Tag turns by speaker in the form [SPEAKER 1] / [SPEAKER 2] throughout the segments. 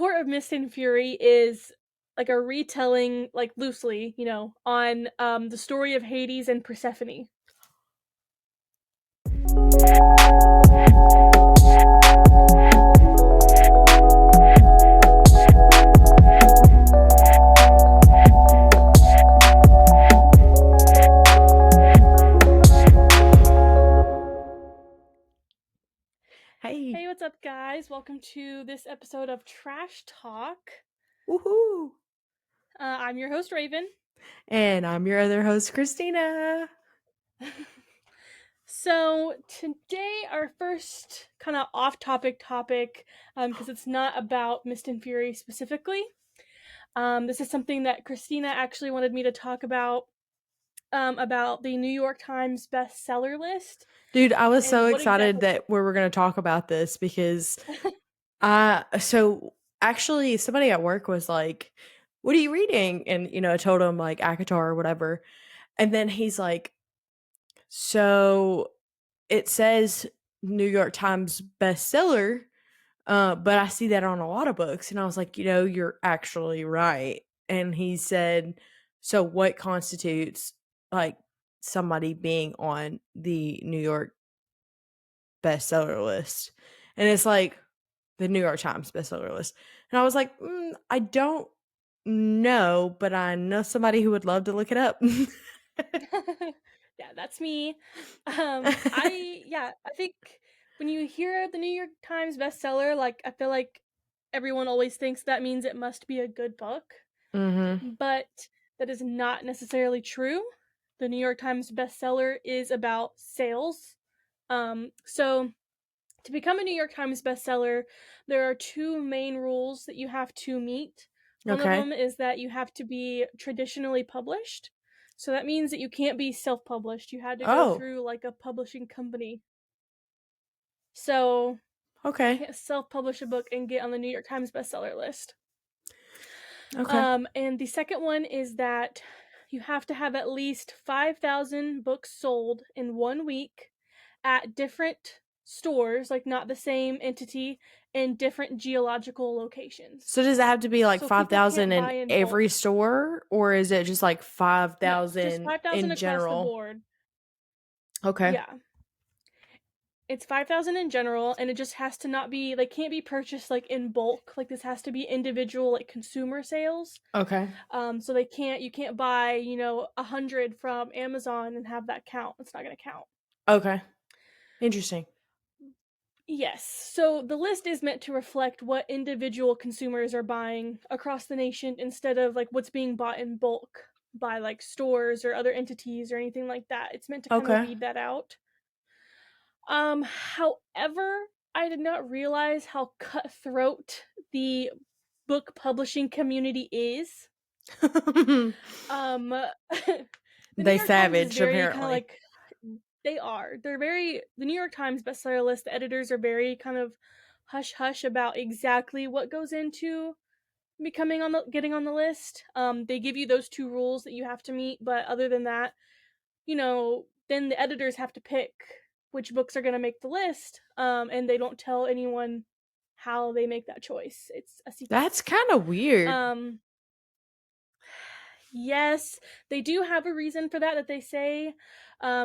[SPEAKER 1] Court of Mist and Fury is like a retelling, like loosely, on the story of Hades and Persephone.
[SPEAKER 2] Hey.
[SPEAKER 1] Hey, what's up, guys? Welcome to this episode of Trash Talk.
[SPEAKER 2] Woohoo.
[SPEAKER 1] I'm your host, Rayven.
[SPEAKER 2] And I'm your other host, Christina.
[SPEAKER 1] So today, our first kind of off-topic topic, because it's not about Mist and Fury specifically. This is something that Christina actually wanted me to talk about the New York Times bestseller list.
[SPEAKER 2] Dude, I was so
[SPEAKER 1] And what
[SPEAKER 2] excited
[SPEAKER 1] exactly?
[SPEAKER 2] that we were going to talk about this because so actually somebody at work was like, "What are you reading?" And I told him like ACOTAR or whatever. And then he's like, "So it says New York Times bestseller, but I see that on a lot of books." And I was like, "You're actually right." And he said, "So what constitutes like somebody being on the New York bestseller list?" And it's like the New York Times bestseller list. And I was like, I don't know, but I know somebody who would love to look it up.
[SPEAKER 1] Yeah, that's me. I think when you hear the New York Times bestseller, like I feel like everyone always thinks that means it must be a good book,
[SPEAKER 2] Mhm.
[SPEAKER 1] but that is not necessarily true. The New York Times bestseller is about sales. So to become a New York Times bestseller, there are two main rules that you have to meet. One of
[SPEAKER 2] Okay.
[SPEAKER 1] them is that you have to be traditionally published. So that means that you can't be self published. You had to go
[SPEAKER 2] Oh,
[SPEAKER 1] through like a publishing company. So you
[SPEAKER 2] okay.
[SPEAKER 1] can't self publish a book and get on the New York Times bestseller list.
[SPEAKER 2] Okay.
[SPEAKER 1] And the second one is that you have to have at least 5,000 books sold in 1 week at different stores, like not the same entity, in different geological locations.
[SPEAKER 2] So does it have to be like
[SPEAKER 1] So people can't
[SPEAKER 2] 5,000 in
[SPEAKER 1] buy in bulk.
[SPEAKER 2] every store, or is it just like
[SPEAKER 1] No, just
[SPEAKER 2] 5,000
[SPEAKER 1] 5,000
[SPEAKER 2] in
[SPEAKER 1] across the
[SPEAKER 2] general?
[SPEAKER 1] board.
[SPEAKER 2] Okay.
[SPEAKER 1] Yeah. It's 5,000 in general, and it just has to not be, like, can't be purchased like in bulk. Like, this has to be individual, like, consumer sales.
[SPEAKER 2] Okay.
[SPEAKER 1] So you can't buy, 100 from Amazon and have that count. It's not going to count.
[SPEAKER 2] Okay. Interesting.
[SPEAKER 1] Yes. So the list is meant to reflect what individual consumers are buying across the nation instead of like what's being bought in bulk by like stores or other entities or anything like that. It's meant to kind of
[SPEAKER 2] Okay.
[SPEAKER 1] weed that out. However, I did not realize how cutthroat the book publishing community is. The New
[SPEAKER 2] They
[SPEAKER 1] York Times is
[SPEAKER 2] savage,
[SPEAKER 1] very kind of
[SPEAKER 2] apparently.
[SPEAKER 1] like the New York Times bestseller list, the editors are very kind of hush hush about exactly what goes into getting on the list. They give you those two rules that you have to meet, but other than that, then the editors have to pick which books are going to make the list, and they don't tell anyone how they make that choice. It's a secret.
[SPEAKER 2] That's kind of weird.
[SPEAKER 1] Um, Yes, they do have a reason for that they say,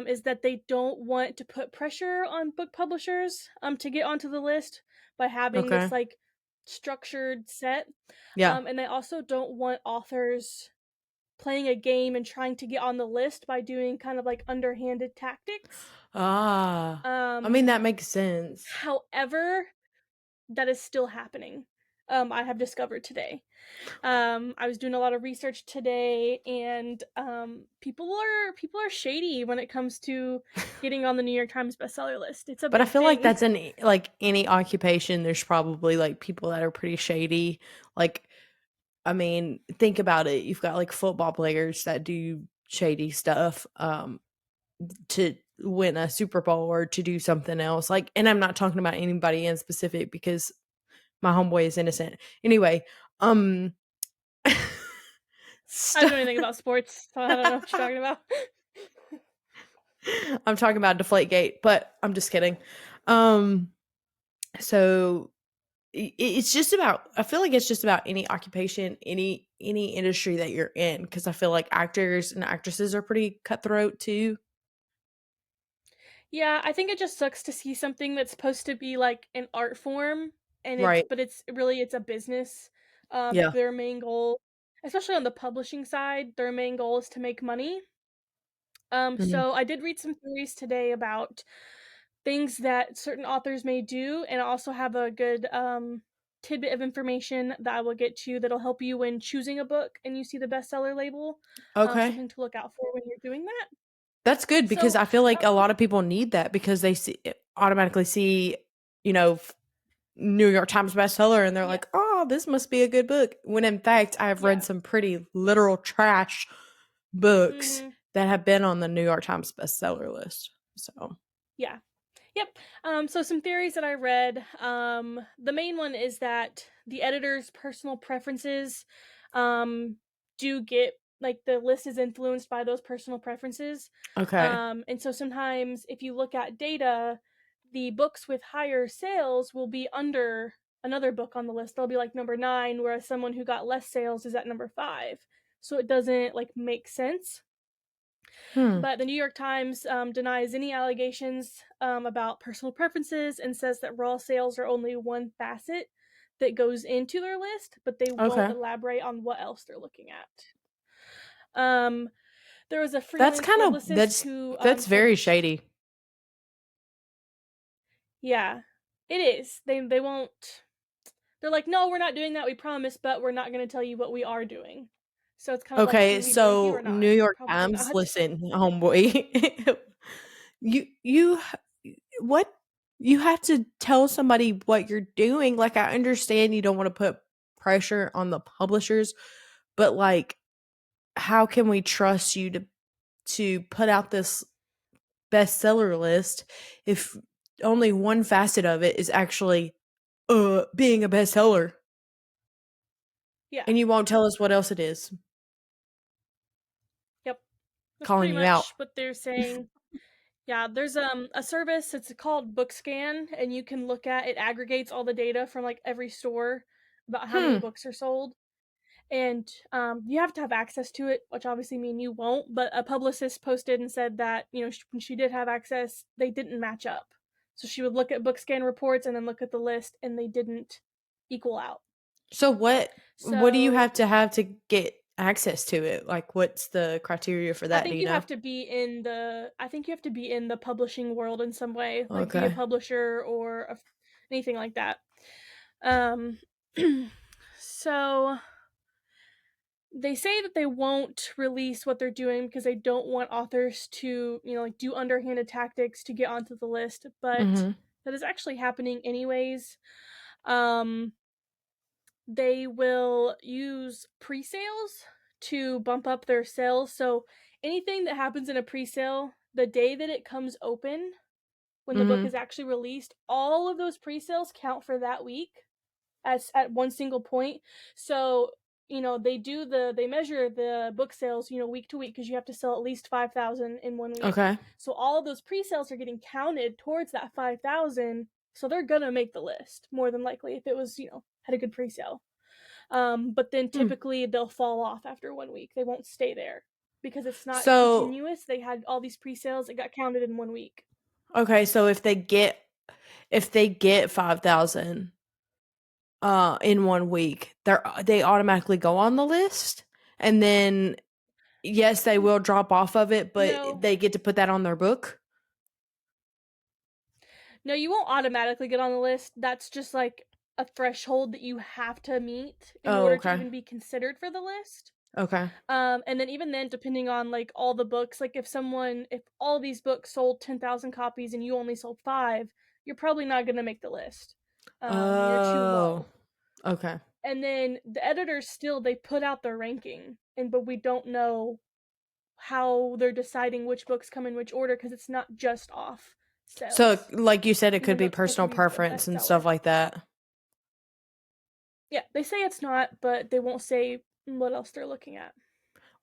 [SPEAKER 1] is that they don't want to put pressure on book publishers to get onto the list by having this
[SPEAKER 2] Okay.
[SPEAKER 1] like structured set.
[SPEAKER 2] Yeah.
[SPEAKER 1] And they also don't want authors playing a game and trying to get on the list by doing kind of like underhanded tactics.
[SPEAKER 2] Ah. I mean,
[SPEAKER 1] Um,
[SPEAKER 2] that makes sense.
[SPEAKER 1] However, that is still happening. I have discovered today. I was doing a lot of research today, and people are shady when it comes to getting on the New York Times bestseller list. It's a
[SPEAKER 2] But I
[SPEAKER 1] big
[SPEAKER 2] feel like
[SPEAKER 1] thing.
[SPEAKER 2] that's in like any occupation, there's probably like people that are pretty shady. Like, I mean, think about it. You've got like football players that do shady stuff to win a Super Bowl or to do something else. Like, and I'm not talking about anybody in specific because my homeboy is innocent. Anyway, um
[SPEAKER 1] I don't
[SPEAKER 2] st-
[SPEAKER 1] know anything about sports, so I don't know what you're talking about.
[SPEAKER 2] I'm talking about Deflategate, but I'm just kidding. Um so it's just about, I feel like it's just about any occupation, any industry that you're in, because I feel like actors and actresses are pretty cutthroat too.
[SPEAKER 1] Yeah, I think it just sucks to see something that's supposed to be like an art form and
[SPEAKER 2] Right.
[SPEAKER 1] it's really it's a business.
[SPEAKER 2] Yeah.
[SPEAKER 1] Their main goal, especially on the publishing side, their main goal is to make money.
[SPEAKER 2] Mhm.
[SPEAKER 1] So I did read some theories today about things that certain authors may do, and I also have a good tidbit of information that I will get to that'll help you when choosing a book and you see the bestseller label.
[SPEAKER 2] Okay.
[SPEAKER 1] Something to look out for when you're doing that.
[SPEAKER 2] That's good because
[SPEAKER 1] So,
[SPEAKER 2] I feel like
[SPEAKER 1] um,
[SPEAKER 2] a lot of people need that because they automatically see, you know, New York Times bestseller and they're
[SPEAKER 1] yeah.
[SPEAKER 2] like, "Oh, this must be a good book." When in fact, I've read
[SPEAKER 1] Yeah.
[SPEAKER 2] some pretty literal trash books
[SPEAKER 1] Mhm.
[SPEAKER 2] that have been on the New York Times bestseller list. So,
[SPEAKER 1] Yeah. Yep. So some theories that I read. The main one is that the editor's personal preferences um, do get like the list is influenced by those personal preferences.
[SPEAKER 2] okay.
[SPEAKER 1] And so sometimes if you look at data, the books with higher sales will be under another book on the list. They'll be like number 9, whereas someone who got less sales is at number 5. So it doesn't like make sense.
[SPEAKER 2] Hmm.
[SPEAKER 1] But the New York Times denies any allegations about personal preferences and says that raw sales are only one facet that goes into their list, but they won't
[SPEAKER 2] Okay.
[SPEAKER 1] elaborate on what else they're looking at. Um, there was a
[SPEAKER 2] That's
[SPEAKER 1] freelance
[SPEAKER 2] kind of
[SPEAKER 1] publicist who
[SPEAKER 2] that's
[SPEAKER 1] said
[SPEAKER 2] very
[SPEAKER 1] that
[SPEAKER 2] shady.
[SPEAKER 1] yeah, it is. They won't. They're like, no, we're not doing that. We promise, but we're not going to tell you what we are doing. So it's kind of like,
[SPEAKER 2] Okay,
[SPEAKER 1] do we believe you or
[SPEAKER 2] so
[SPEAKER 1] not?
[SPEAKER 2] New York
[SPEAKER 1] Probably
[SPEAKER 2] Times,
[SPEAKER 1] not.
[SPEAKER 2] listen, homeboy. you what you have to tell somebody what you're doing. Like I understand you don't want to put pressure on the publishers, but like how can we trust you to put out this bestseller list if only one facet of it is actually being a bestseller
[SPEAKER 1] Yeah.
[SPEAKER 2] and you won't tell us what else it is,
[SPEAKER 1] Yep. That's
[SPEAKER 2] calling
[SPEAKER 1] pretty
[SPEAKER 2] you out.
[SPEAKER 1] much what they're saying. Yeah, there's a service, it's called BookScan, and you can look at it aggregates all the data from like every store about how many
[SPEAKER 2] Hmm.
[SPEAKER 1] books are sold. And you have to have access to it, which obviously mean you won't, but a publicist posted and said that, when she did have access, they didn't match up. So she would look at BookScan reports and then look at the list and they didn't equal out.
[SPEAKER 2] So what do you
[SPEAKER 1] So
[SPEAKER 2] have to get access to it? Like what's the criteria for
[SPEAKER 1] I
[SPEAKER 2] that? Do
[SPEAKER 1] think
[SPEAKER 2] you
[SPEAKER 1] you
[SPEAKER 2] know?
[SPEAKER 1] have to be in the I think you have to be in the publishing world in some way, like be a
[SPEAKER 2] Okay.
[SPEAKER 1] publisher or anything like that. Um so they say that they won't release what they're doing because they don't want authors to, like do underhanded tactics to get onto the list, but
[SPEAKER 2] Mhm.
[SPEAKER 1] that is actually happening anyways. Um they will use pre-sales to bump up their sales. So anything that happens in a pre-sale, the day that it comes open, when the book
[SPEAKER 2] Mhm.
[SPEAKER 1] is actually released, all of those pre-sales count for that week as at one single point. So, they measure the book sales, week to week because you have to sell at least 5,000 in one week.
[SPEAKER 2] Okay.
[SPEAKER 1] So all of those pre-sales are getting counted towards that 5,000. So they're gonna make the list more than likely if it was, had a good pre-sale. But then
[SPEAKER 2] Hmm.
[SPEAKER 1] typically they'll fall off after 1 week. They won't stay there because it's not
[SPEAKER 2] So,
[SPEAKER 1] continuous. They had all these pre-sales that got counted in 1 week.
[SPEAKER 2] okay, so if they get 5,000 in 1 week, they automatically go on the list and then yes, they will drop off of it, but
[SPEAKER 1] No,
[SPEAKER 2] they get to put that on their book.
[SPEAKER 1] no, you won't automatically get on the list. That's just like a threshold that you have to meet in
[SPEAKER 2] Oh,
[SPEAKER 1] order to
[SPEAKER 2] okay.
[SPEAKER 1] even be considered for the list.
[SPEAKER 2] Okay.
[SPEAKER 1] And then even then, depending on like all the books, like if all these books sold 10,000 copies and you only sold 5, you're probably not gonna make the list. You're too
[SPEAKER 2] Oh,
[SPEAKER 1] low.
[SPEAKER 2] okay.
[SPEAKER 1] And then the editors still they put out their ranking, and but we don't know how they're deciding which books come in which order because it's not just off
[SPEAKER 2] So,
[SPEAKER 1] sales,
[SPEAKER 2] like you said, it could
[SPEAKER 1] even though
[SPEAKER 2] be
[SPEAKER 1] it's supposed to
[SPEAKER 2] personal
[SPEAKER 1] be a
[SPEAKER 2] preference and stuff
[SPEAKER 1] bestseller.
[SPEAKER 2] like that.
[SPEAKER 1] Yeah, they say it's not, but they won't say what else they're looking at.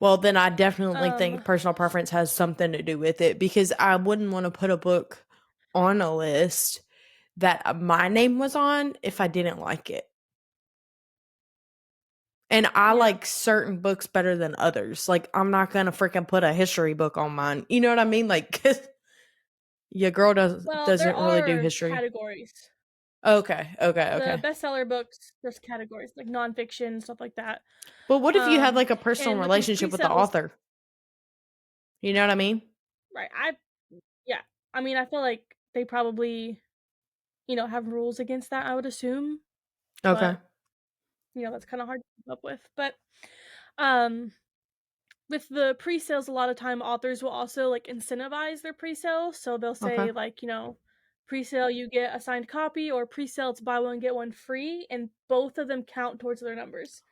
[SPEAKER 2] Well, then I definitely think
[SPEAKER 1] Um,
[SPEAKER 2] personal preference has something to do with it because I wouldn't want to put a book on a list that my name was on if I didn't like it. And I
[SPEAKER 1] Yeah.
[SPEAKER 2] like certain books better than others. Like, I'm not gonna freaking put a history book on mine. You know what I mean? Like, 'cause your girl
[SPEAKER 1] Well, there
[SPEAKER 2] doesn't really do
[SPEAKER 1] are
[SPEAKER 2] history.
[SPEAKER 1] categories.
[SPEAKER 2] Okay, okay,
[SPEAKER 1] The
[SPEAKER 2] okay.
[SPEAKER 1] bestseller books, there's categories like nonfiction, stuff like that.
[SPEAKER 2] But what if you had like a personal
[SPEAKER 1] And with these
[SPEAKER 2] relationship with the
[SPEAKER 1] pre-sales,
[SPEAKER 2] author? You know what I mean?
[SPEAKER 1] right? Yeah. I mean, I feel like they probably, have rules against that, I would assume,
[SPEAKER 2] Okay.
[SPEAKER 1] but that's kind of hard to keep up with. But um with the pre-sales, a lot of time authors will also like incentivize their pre-sale. So they'll
[SPEAKER 2] Okay.
[SPEAKER 1] say like, pre-sale you get a signed copy, or pre-sale it's buy one get one free, and both of them count towards their numbers.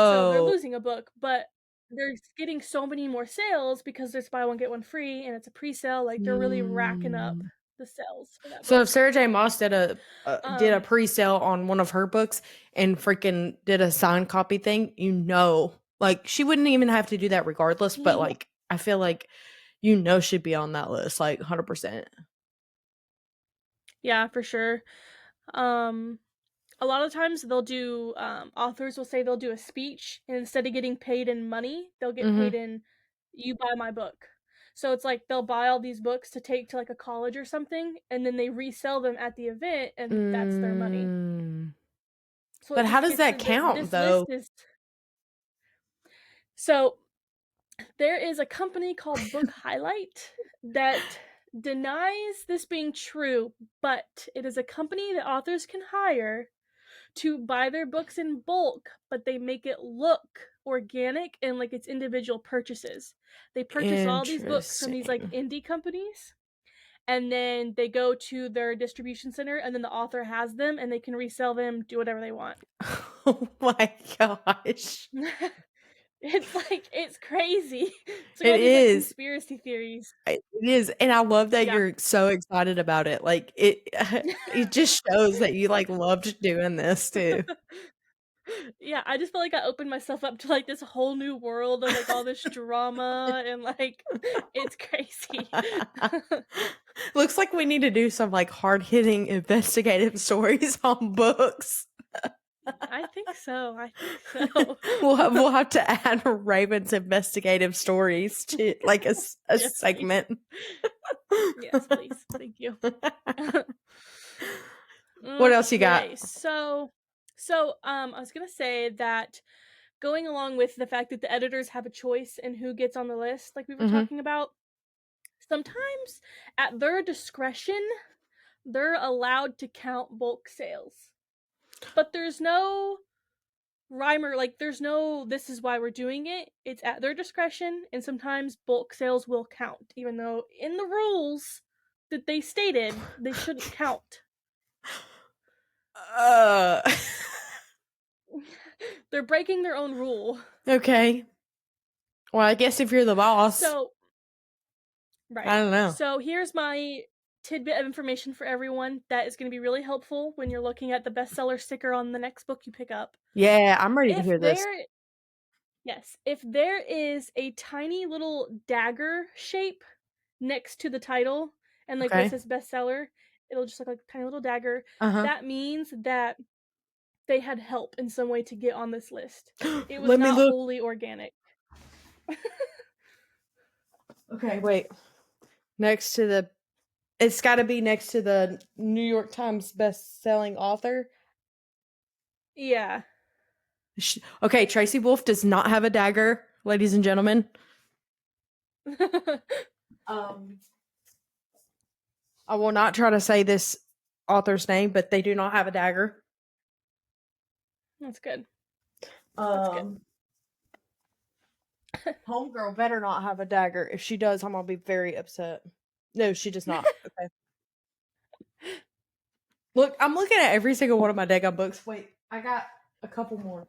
[SPEAKER 1] So they're
[SPEAKER 2] Whoa.
[SPEAKER 1] losing a book, but they're getting so many more sales because there's buy one get one free and it's a pre-sale. Like they're really racking up
[SPEAKER 2] Mm.
[SPEAKER 1] the sales for that
[SPEAKER 2] So if
[SPEAKER 1] book.
[SPEAKER 2] Sarah J. Maas did a
[SPEAKER 1] Um,
[SPEAKER 2] pre-sale on one of her books and freaking did a signed copy thing, like she wouldn't even have to do that regardless. But like, I feel like she'd be on that list, like 100%.
[SPEAKER 1] yeah, for sure. Um, a lot of times they'll do authors will say they'll do a speech, and instead of getting paid in money, they'll get paid
[SPEAKER 2] Mm-hmm.
[SPEAKER 1] in you buy my book. So it's like they'll buy all these books to take to like a college or something, and then they resell them at the event, and that's their money.
[SPEAKER 2] Mm.
[SPEAKER 1] So
[SPEAKER 2] But
[SPEAKER 1] it
[SPEAKER 2] how
[SPEAKER 1] just
[SPEAKER 2] does
[SPEAKER 1] gets
[SPEAKER 2] that count
[SPEAKER 1] this list
[SPEAKER 2] though?
[SPEAKER 1] is so there is a company called Book Highlight that denies this being true, but it is a company that authors can hire to buy their books in bulk, but they make it look organic and like it's individual purchases. They purchase all these books from these like
[SPEAKER 2] Interesting.
[SPEAKER 1] indie companies, and then they go to their distribution center, and then the author has them and they can resell them, do whatever they want.
[SPEAKER 2] Oh my gosh.
[SPEAKER 1] It's crazy. It's like
[SPEAKER 2] It
[SPEAKER 1] all these like
[SPEAKER 2] is.
[SPEAKER 1] conspiracy theories.
[SPEAKER 2] It is, and I love that
[SPEAKER 1] Yeah.
[SPEAKER 2] you're so excited about it. Like it it just shows that you like loved doing this too.
[SPEAKER 1] Yeah, I just feel like I opened myself up to like this whole new world of like all this drama, and like it's crazy.
[SPEAKER 2] Looks like we need to do some like hard-hitting investigative stories on books.
[SPEAKER 1] I think so. I think so.
[SPEAKER 2] We'll have to add Raven's investigative stories to like a
[SPEAKER 1] Yes, please.
[SPEAKER 2] segment.
[SPEAKER 1] Yes, please. Thank you.
[SPEAKER 2] What else you got?
[SPEAKER 1] Okay, so I was gonna say that going along with the fact that the editors have a choice in who gets on the list, like we were
[SPEAKER 2] Mhm.
[SPEAKER 1] talking about, sometimes at their discretion, they're allowed to count bulk sales. But there's no rhymer, like there's no this is why we're doing it. It's at their discretion, and sometimes bulk sales will count, even though in the rules that they stated they shouldn't count.
[SPEAKER 2] Uh,
[SPEAKER 1] They're breaking their own rule.
[SPEAKER 2] okay. Well, I guess if you're the boss,
[SPEAKER 1] So,
[SPEAKER 2] I
[SPEAKER 1] right.
[SPEAKER 2] don't know.
[SPEAKER 1] So here's my tidbit of information for everyone that is going to be really helpful when you're looking at the bestseller sticker on the next book you pick up.
[SPEAKER 2] Yeah, I'm ready to
[SPEAKER 1] If
[SPEAKER 2] hear this.
[SPEAKER 1] there Yes, if there is a tiny little dagger shape next to the title, and like where it
[SPEAKER 2] Okay.
[SPEAKER 1] says bestseller, it'll just look like a tiny little dagger.
[SPEAKER 2] Uh-huh.
[SPEAKER 1] That means that they had help in some way to get on this list. It was
[SPEAKER 2] Let me
[SPEAKER 1] not
[SPEAKER 2] look.
[SPEAKER 1] wholly organic.
[SPEAKER 2] Okay, wait. Next to the It's got to be next to the New York Times best-selling author.
[SPEAKER 1] Yeah.
[SPEAKER 2] Okay, Tracy Wolf does not have a dagger, ladies and gentlemen. Um, I will not try to say this author's name, but they do not have a dagger.
[SPEAKER 1] That's good. That's good.
[SPEAKER 2] Um, Homegirl better not have a dagger. If she does, I'm gonna be very upset. No, she does not. Okay. Look, I'm looking at every single one of my daggone books. Wait, I got a couple more.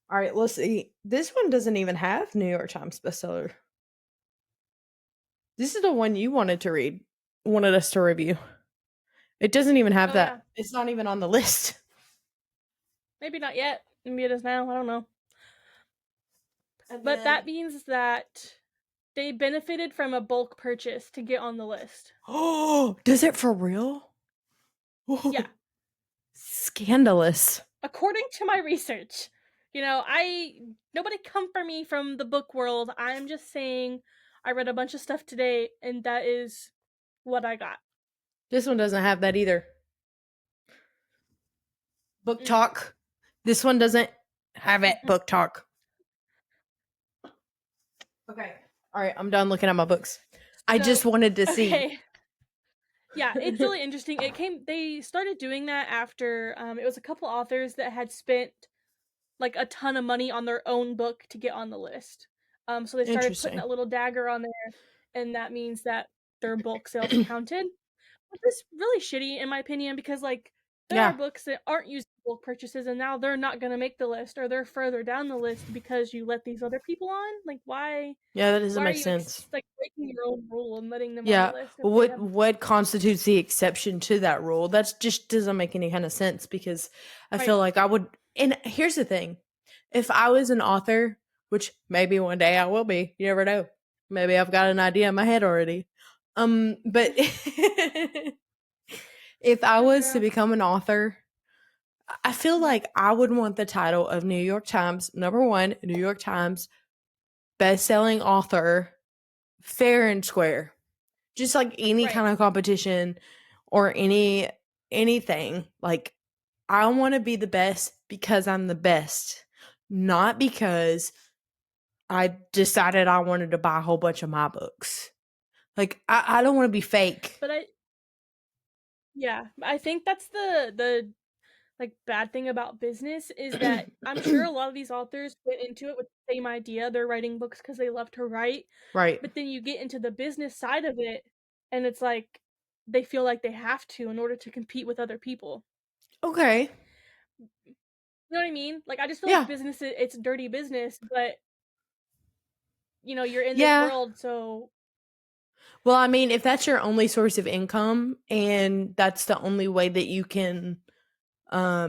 [SPEAKER 2] All right, let's see. This one doesn't even have New York Times bestseller. This is the one you wanted us to review. It doesn't even have
[SPEAKER 1] Oh yeah.
[SPEAKER 2] that. It's not even on the list.
[SPEAKER 1] Maybe not yet. Maybe it is now. I don't know.
[SPEAKER 2] And
[SPEAKER 1] But
[SPEAKER 2] then
[SPEAKER 1] that means that They benefited from a bulk purchase to get on the list.
[SPEAKER 2] Oh, does it for real?
[SPEAKER 1] Yeah,
[SPEAKER 2] Oh, scandalous.
[SPEAKER 1] according to my research. I nobody come for me from the book world. I'm just saying I read a bunch of stuff today and that is what I got.
[SPEAKER 2] This one doesn't have that either. Book
[SPEAKER 1] Mm.
[SPEAKER 2] talk. This one doesn't have it. Book talk. Okay. All right. I'm done looking at my books. I
[SPEAKER 1] So,
[SPEAKER 2] just wanted to see.
[SPEAKER 1] okay. Yeah, it's really interesting. They started doing that after it was a couple authors that had spent like a ton of money on their own book to get on the list. So they started putting
[SPEAKER 2] Interesting.
[SPEAKER 1] that little dagger on there, and that means that their bulk sales counted, which is really shitty in my opinion because like there are
[SPEAKER 2] Yeah.
[SPEAKER 1] books that aren't used in bulk purchases and now they're not going to make the list or they're further down the list because you let these other people on. Like
[SPEAKER 2] Yeah, that doesn't
[SPEAKER 1] why are
[SPEAKER 2] make
[SPEAKER 1] you
[SPEAKER 2] sense.
[SPEAKER 1] like breaking your own rule and letting them on the
[SPEAKER 2] Yeah.
[SPEAKER 1] list if
[SPEAKER 2] Well,
[SPEAKER 1] they
[SPEAKER 2] what
[SPEAKER 1] have
[SPEAKER 2] what constitutes the exception to that rule? That's just doesn't make any kind of sense because I feel
[SPEAKER 1] right.
[SPEAKER 2] like I would. And here's the thing: if I was an author, which maybe one day I will be, you never know. Maybe I've got an idea in my head already. But if I
[SPEAKER 1] Go
[SPEAKER 2] was to
[SPEAKER 1] girl.
[SPEAKER 2] become an author, I feel
[SPEAKER 1] Mhm.
[SPEAKER 2] like I would want the title of New York Times number one, New York Times best-selling author, fair and square. Just like any
[SPEAKER 1] Right.
[SPEAKER 2] kind of competition or anything. Like I want to be the best because I'm the best, not because I decided I wanted to buy a whole bunch of my books. Like I don't want to be fake.
[SPEAKER 1] But I think that's the like bad thing about business is that I'm sure a lot of these authors went into it with the same idea. They're writing books because they love to write,
[SPEAKER 2] Right.
[SPEAKER 1] but then you get into the business side of it, and it's like they feel like they have to in order to compete with other people.
[SPEAKER 2] Okay.
[SPEAKER 1] You know what I mean? Like I just feel like
[SPEAKER 2] Yeah.
[SPEAKER 1] business it's dirty business, but you're in this
[SPEAKER 2] Yeah.
[SPEAKER 1] world, so
[SPEAKER 2] Well, I mean, if that's your only source of income and that's the only way that you can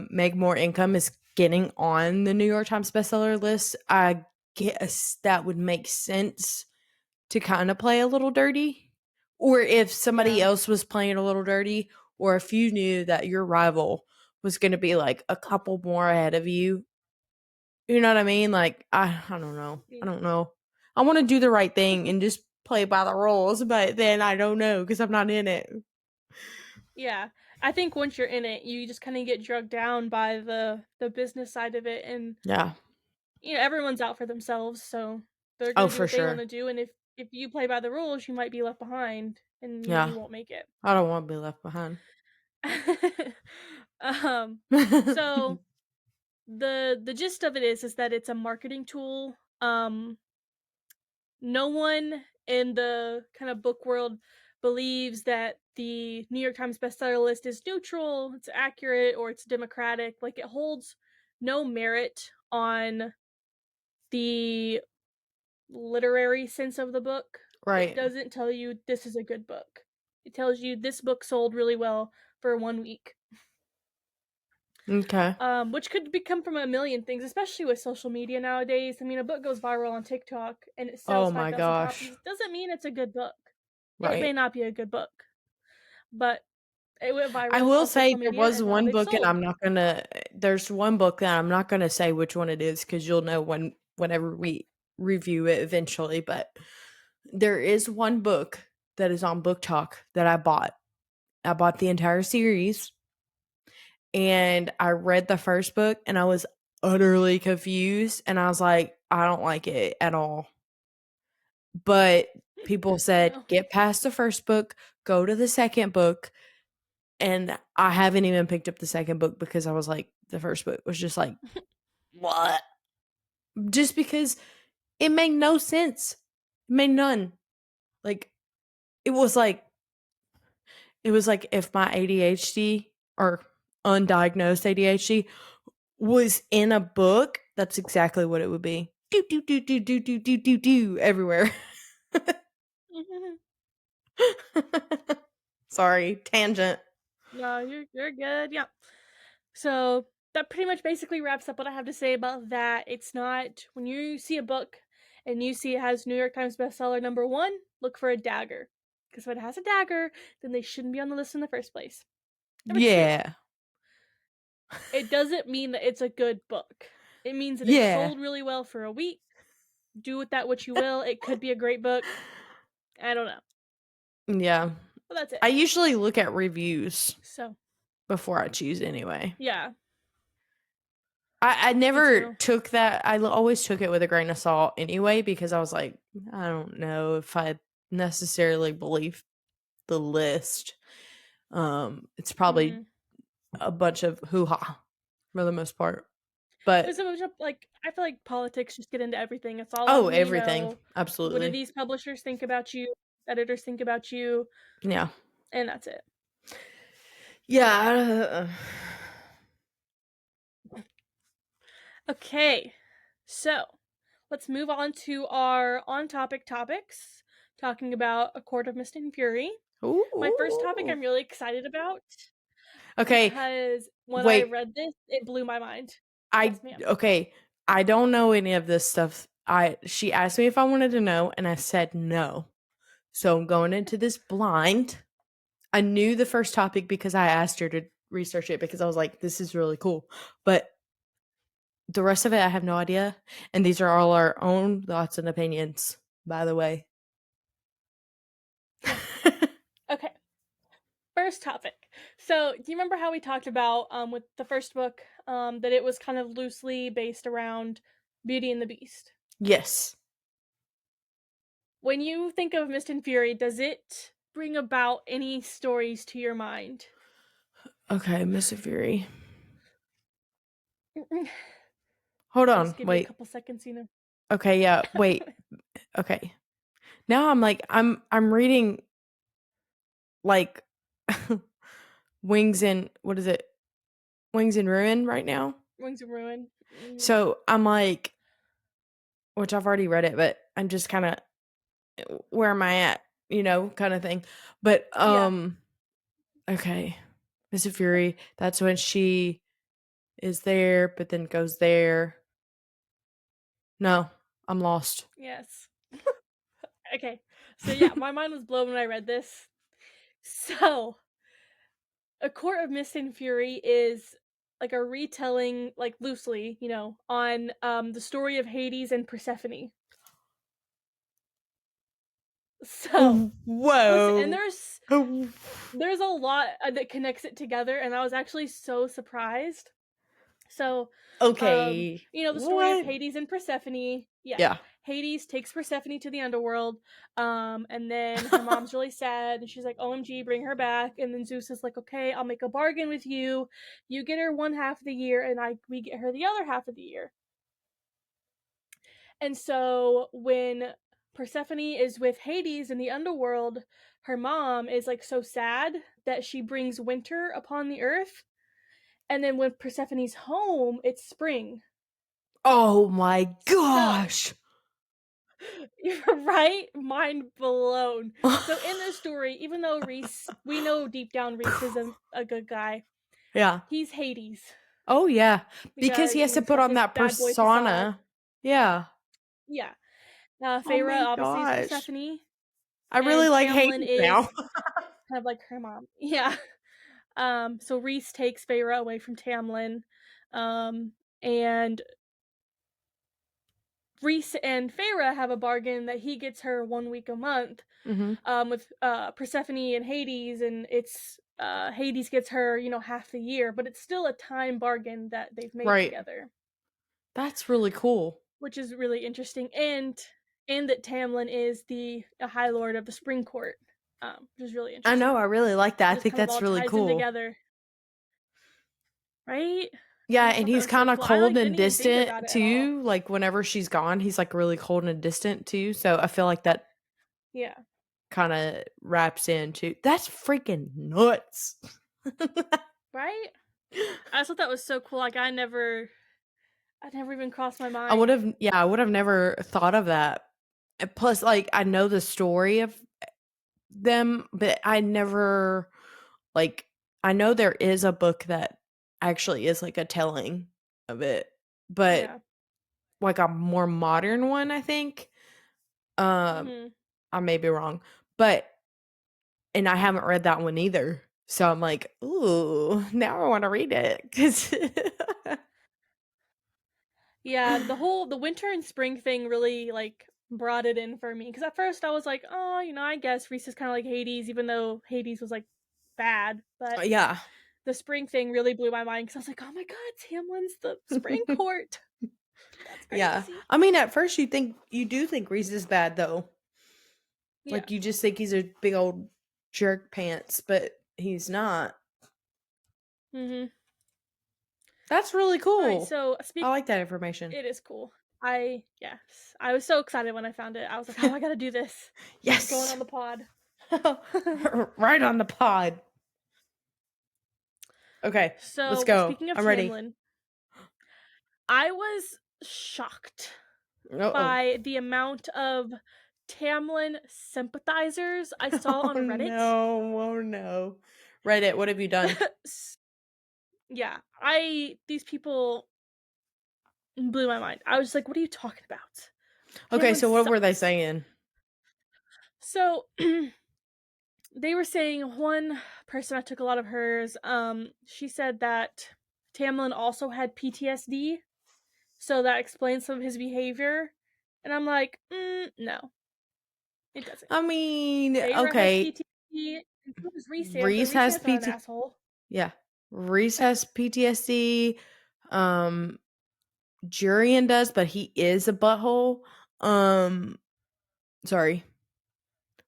[SPEAKER 2] make more income is getting on the New York Times bestseller list, I guess that would make sense to kind of play a little dirty. Or if somebody
[SPEAKER 1] yeah.
[SPEAKER 2] else was playing a little dirty, or if you knew that your rival was going to be like a couple more ahead of you, you know what I mean? Like, I don't know. I don't know. I want to do the right thing and just play by the rules, but then I don't know because I'm not in it.
[SPEAKER 1] Yeah. I think once you're in it, you just kind of get drugged down by the business side of it and
[SPEAKER 2] Yeah.
[SPEAKER 1] everyone's out for themselves, so they're
[SPEAKER 2] Oh,
[SPEAKER 1] going to do
[SPEAKER 2] for
[SPEAKER 1] what they want
[SPEAKER 2] sure.
[SPEAKER 1] to do and if you play by the rules, you might be left behind and
[SPEAKER 2] Yeah.
[SPEAKER 1] you won't make it.
[SPEAKER 2] I don't want to be left behind.
[SPEAKER 1] um so the gist of it is that it's a marketing tool. No one in the kind of book world believes that the New York Times bestseller list is neutral, it's accurate, or it's democratic. Like it holds no merit on the literary sense of the book. It
[SPEAKER 2] Right.
[SPEAKER 1] doesn't tell you this is a good book. It tells you this book sold really well for 1 week.
[SPEAKER 2] Okay.
[SPEAKER 1] Which could become from a million things, especially with social media nowadays. I mean, a book goes viral on TikTok and it
[SPEAKER 2] Oh
[SPEAKER 1] sells
[SPEAKER 2] my
[SPEAKER 1] 5,000
[SPEAKER 2] gosh.
[SPEAKER 1] copies. Doesn't mean it's a good book. It may
[SPEAKER 2] Right.
[SPEAKER 1] not be a good book, but it went
[SPEAKER 2] I
[SPEAKER 1] viral
[SPEAKER 2] will
[SPEAKER 1] on
[SPEAKER 2] say
[SPEAKER 1] social
[SPEAKER 2] there
[SPEAKER 1] media
[SPEAKER 2] was
[SPEAKER 1] and now
[SPEAKER 2] one
[SPEAKER 1] they've
[SPEAKER 2] book, and
[SPEAKER 1] sold.
[SPEAKER 2] I'm not gonna. There's one book that I'm not gonna say which one it is because you'll know whenever we review it eventually. But there is one book that is on Book Talk that I bought. I bought the entire series, and I read the first book, and I was utterly confused, and I was like, I don't like it at all. But people said,
[SPEAKER 1] No.
[SPEAKER 2] get past the first book, go to the second book, and I haven't even picked up the second book because I was like, the first book was just like, what? Just because it made no sense. It made none. Like, it was like, it was like if my ADHD or undiagnosed ADHD was in a book, that's exactly what it would be. Do, do, do, do, do, do, do, do, do, everywhere. Sorry, tangent.
[SPEAKER 1] No, you're good. Yeah. So that pretty much basically wraps up what I have to say about that. It's not when you see a book and you see it has New York Times bestseller #1, look for a dagger. Because if it has a dagger, then they shouldn't be on the list in the first place. #2,
[SPEAKER 2] Yeah.
[SPEAKER 1] it doesn't mean that it's a good book. It means that it
[SPEAKER 2] Yeah.
[SPEAKER 1] sold really well for a week. Do with that what you will. It could be a great book. I don't know.
[SPEAKER 2] Yeah.
[SPEAKER 1] But that's it.
[SPEAKER 2] I usually look at reviews
[SPEAKER 1] So,
[SPEAKER 2] before I choose anyway.
[SPEAKER 1] yeah,
[SPEAKER 2] I
[SPEAKER 1] me
[SPEAKER 2] never
[SPEAKER 1] too.
[SPEAKER 2] took that. Always took it with a grain of salt anyway because I was like, I don't know if I necessarily believe the list. It's probably
[SPEAKER 1] Mhm.
[SPEAKER 2] a bunch of hoo ha for the most part. But
[SPEAKER 1] There's a bunch of, like, I feel like politics just get into everything. It's all
[SPEAKER 2] oh,
[SPEAKER 1] on, you
[SPEAKER 2] everything.
[SPEAKER 1] know, what do
[SPEAKER 2] Absolutely.
[SPEAKER 1] these publishers think about you, editors think about you,
[SPEAKER 2] Yeah.
[SPEAKER 1] and that's it.
[SPEAKER 2] Yeah.
[SPEAKER 1] Okay, so let's move on to our on-topic topics, talking about A Court of Mist and Fury. My first topic
[SPEAKER 2] Ooh.
[SPEAKER 1] I'm really excited about
[SPEAKER 2] Okay.
[SPEAKER 1] because when I
[SPEAKER 2] Wait.
[SPEAKER 1] read this, it blew my mind.
[SPEAKER 2] I
[SPEAKER 1] Yes, ma'am.
[SPEAKER 2] okay. I don't know any of this stuff. She asked me if I wanted to know and I said no. So I'm going into this blind. I knew the first topic because I asked her to research it because I was like, this is really cool. But the rest of it, I have no idea. And these are all our own thoughts and opinions, by the way.
[SPEAKER 1] Yes. Okay. First topic. So, do you remember how we talked about with the first book that it was kind of loosely based around Beauty and the Beast?
[SPEAKER 2] Yes.
[SPEAKER 1] When you think of Mist and Fury, does it bring about any stories to your mind?
[SPEAKER 2] Okay, Miss Fury. Hold
[SPEAKER 1] I'll
[SPEAKER 2] on.
[SPEAKER 1] just give you a
[SPEAKER 2] Wait.
[SPEAKER 1] couple seconds, you know.
[SPEAKER 2] Okay, yeah. Wait. Okay. Now I'm like I'm reading like Wings in what is it? Wings in Ruin right now.
[SPEAKER 1] Wings of Ruin.
[SPEAKER 2] So I'm like, which I've already read it, but I'm just kind of where am I at, kind of thing. But
[SPEAKER 1] Yeah.
[SPEAKER 2] okay, Miss Fury. That's when she is there, but then goes there. No, I'm lost.
[SPEAKER 1] Yes. Okay. So yeah, my mind was blown when I read this. So, A Court of Mist and Fury is like a retelling, like loosely, on the story of Hades and Persephone. So, listen, and
[SPEAKER 2] Whoa.
[SPEAKER 1] there's a lot that connects it together, and I was actually so surprised. So,
[SPEAKER 2] Okay.
[SPEAKER 1] the story of
[SPEAKER 2] What?
[SPEAKER 1] Hades and Persephone. Yeah.
[SPEAKER 2] Yeah.
[SPEAKER 1] Hades takes Persephone to the underworld, and then her mom's really sad, and she's like, "OMG, bring her back." And then Zeus is like, "Okay, I'll make a bargain with you. You get her one half of the year, and we get her the other half of the year." And so when Persephone is with Hades in the underworld, her mom is like so sad that she brings winter upon the earth. And then when Persephone's home, it's spring.
[SPEAKER 2] Oh my
[SPEAKER 1] So,
[SPEAKER 2] gosh.
[SPEAKER 1] you're right, mind blown. So in this story, even though Reese, we know deep down Reese is a good guy,
[SPEAKER 2] Yeah.
[SPEAKER 1] he's Hades
[SPEAKER 2] Oh yeah, because he
[SPEAKER 1] because
[SPEAKER 2] has to
[SPEAKER 1] he's
[SPEAKER 2] put
[SPEAKER 1] got
[SPEAKER 2] on
[SPEAKER 1] this
[SPEAKER 2] that
[SPEAKER 1] bad boy facade.
[SPEAKER 2] persona. Yeah.
[SPEAKER 1] Yeah.
[SPEAKER 2] Oh
[SPEAKER 1] Feyre
[SPEAKER 2] my
[SPEAKER 1] obviously is
[SPEAKER 2] gosh.
[SPEAKER 1] Persephone,
[SPEAKER 2] I really
[SPEAKER 1] and
[SPEAKER 2] like
[SPEAKER 1] Tamlin
[SPEAKER 2] Hades now.
[SPEAKER 1] is kind of like her mom. Yeah. So Reese takes Feyre away from Tamlin, um, and Reese and Feyre have a bargain that he gets her 1 week a month,
[SPEAKER 2] Mhm.
[SPEAKER 1] with Persephone and Hades, and it's Hades gets her, half the year, but it's still a time bargain that they've made
[SPEAKER 2] Right.
[SPEAKER 1] together,
[SPEAKER 2] That's really cool.
[SPEAKER 1] which is really interesting, and that Tamlin is the High Lord of the Spring Court, which is really
[SPEAKER 2] I know,
[SPEAKER 1] interesting.
[SPEAKER 2] I really like that.
[SPEAKER 1] It
[SPEAKER 2] I
[SPEAKER 1] just
[SPEAKER 2] think
[SPEAKER 1] kind of
[SPEAKER 2] that's
[SPEAKER 1] all
[SPEAKER 2] really
[SPEAKER 1] ties in
[SPEAKER 2] cool.
[SPEAKER 1] together, right?
[SPEAKER 2] Yeah,
[SPEAKER 1] I just
[SPEAKER 2] and
[SPEAKER 1] thought that
[SPEAKER 2] he's
[SPEAKER 1] was so
[SPEAKER 2] kinda
[SPEAKER 1] cool. I
[SPEAKER 2] cold
[SPEAKER 1] like
[SPEAKER 2] and
[SPEAKER 1] didn't even think about
[SPEAKER 2] distant
[SPEAKER 1] it at all.
[SPEAKER 2] too, like, whenever she's gone, he's, like, really cold and distant too, so I feel like that
[SPEAKER 1] Yeah,
[SPEAKER 2] kinda wraps into that's freaking nuts.
[SPEAKER 1] right. I just thought that was so cool. Like I never even crossed my
[SPEAKER 2] I
[SPEAKER 1] mind.
[SPEAKER 2] would've yeah, I would've never thought of that. And plus, like, I know the story of them, but I never like I know there is a book that actually is like a telling of it, but
[SPEAKER 1] Yeah.
[SPEAKER 2] like a more modern one, I think.
[SPEAKER 1] Mhm.
[SPEAKER 2] I may be wrong, but and I haven't read that one either. So I'm like, ooh, now I want to read it because
[SPEAKER 1] Yeah, the winter and spring thing really like brought it in for me because at first I was like, oh, I guess Reese is kind of like Hades, even though Hades was like bad. But
[SPEAKER 2] yeah.
[SPEAKER 1] the spring thing really blew my mind because I was like, oh my god, Tamlin's the spring court. That's
[SPEAKER 2] Yeah.
[SPEAKER 1] crazy.
[SPEAKER 2] I mean, at first you do think Reese is bad though.
[SPEAKER 1] Yeah.
[SPEAKER 2] Like you just think he's a big old jerk pants, but he's not.
[SPEAKER 1] Mhm.
[SPEAKER 2] That's really
[SPEAKER 1] All right.
[SPEAKER 2] cool.
[SPEAKER 1] So
[SPEAKER 2] I
[SPEAKER 1] speak.
[SPEAKER 2] like that information.
[SPEAKER 1] It is cool. Yes, I was so excited when I found it. I was like, oh, I gotta do this. Going
[SPEAKER 2] Yes.
[SPEAKER 1] on the pod.
[SPEAKER 2] Right on the pod. Okay, let's
[SPEAKER 1] So
[SPEAKER 2] go.
[SPEAKER 1] speaking of
[SPEAKER 2] I'm ready.
[SPEAKER 1] Tamlin, I was shocked
[SPEAKER 2] Uh-oh.
[SPEAKER 1] by the amount of Tamlin sympathizers I saw
[SPEAKER 2] Oh
[SPEAKER 1] on Reddit.
[SPEAKER 2] no. Oh no. Reddit, what have you done?
[SPEAKER 1] Yeah, I these people blew my mind. I was just like, what are you talking about?
[SPEAKER 2] Okay,
[SPEAKER 1] Tamlin
[SPEAKER 2] so what were they
[SPEAKER 1] sucks.
[SPEAKER 2] saying?
[SPEAKER 1] So they were saying one person I took a lot of hers, she said that Tamlin also had PTSD, so that explains some of his behavior. And I'm like, no, it doesn't.
[SPEAKER 2] I mean,
[SPEAKER 1] Feyre has
[SPEAKER 2] okay.
[SPEAKER 1] PTSD, and so does Rhysand, but
[SPEAKER 2] Reese has
[SPEAKER 1] Rhysand's not an
[SPEAKER 2] PT.
[SPEAKER 1] asshole.
[SPEAKER 2] Yeah. Reese has PTSD. Um, Jurian does, but he is a butthole. Um, sorry.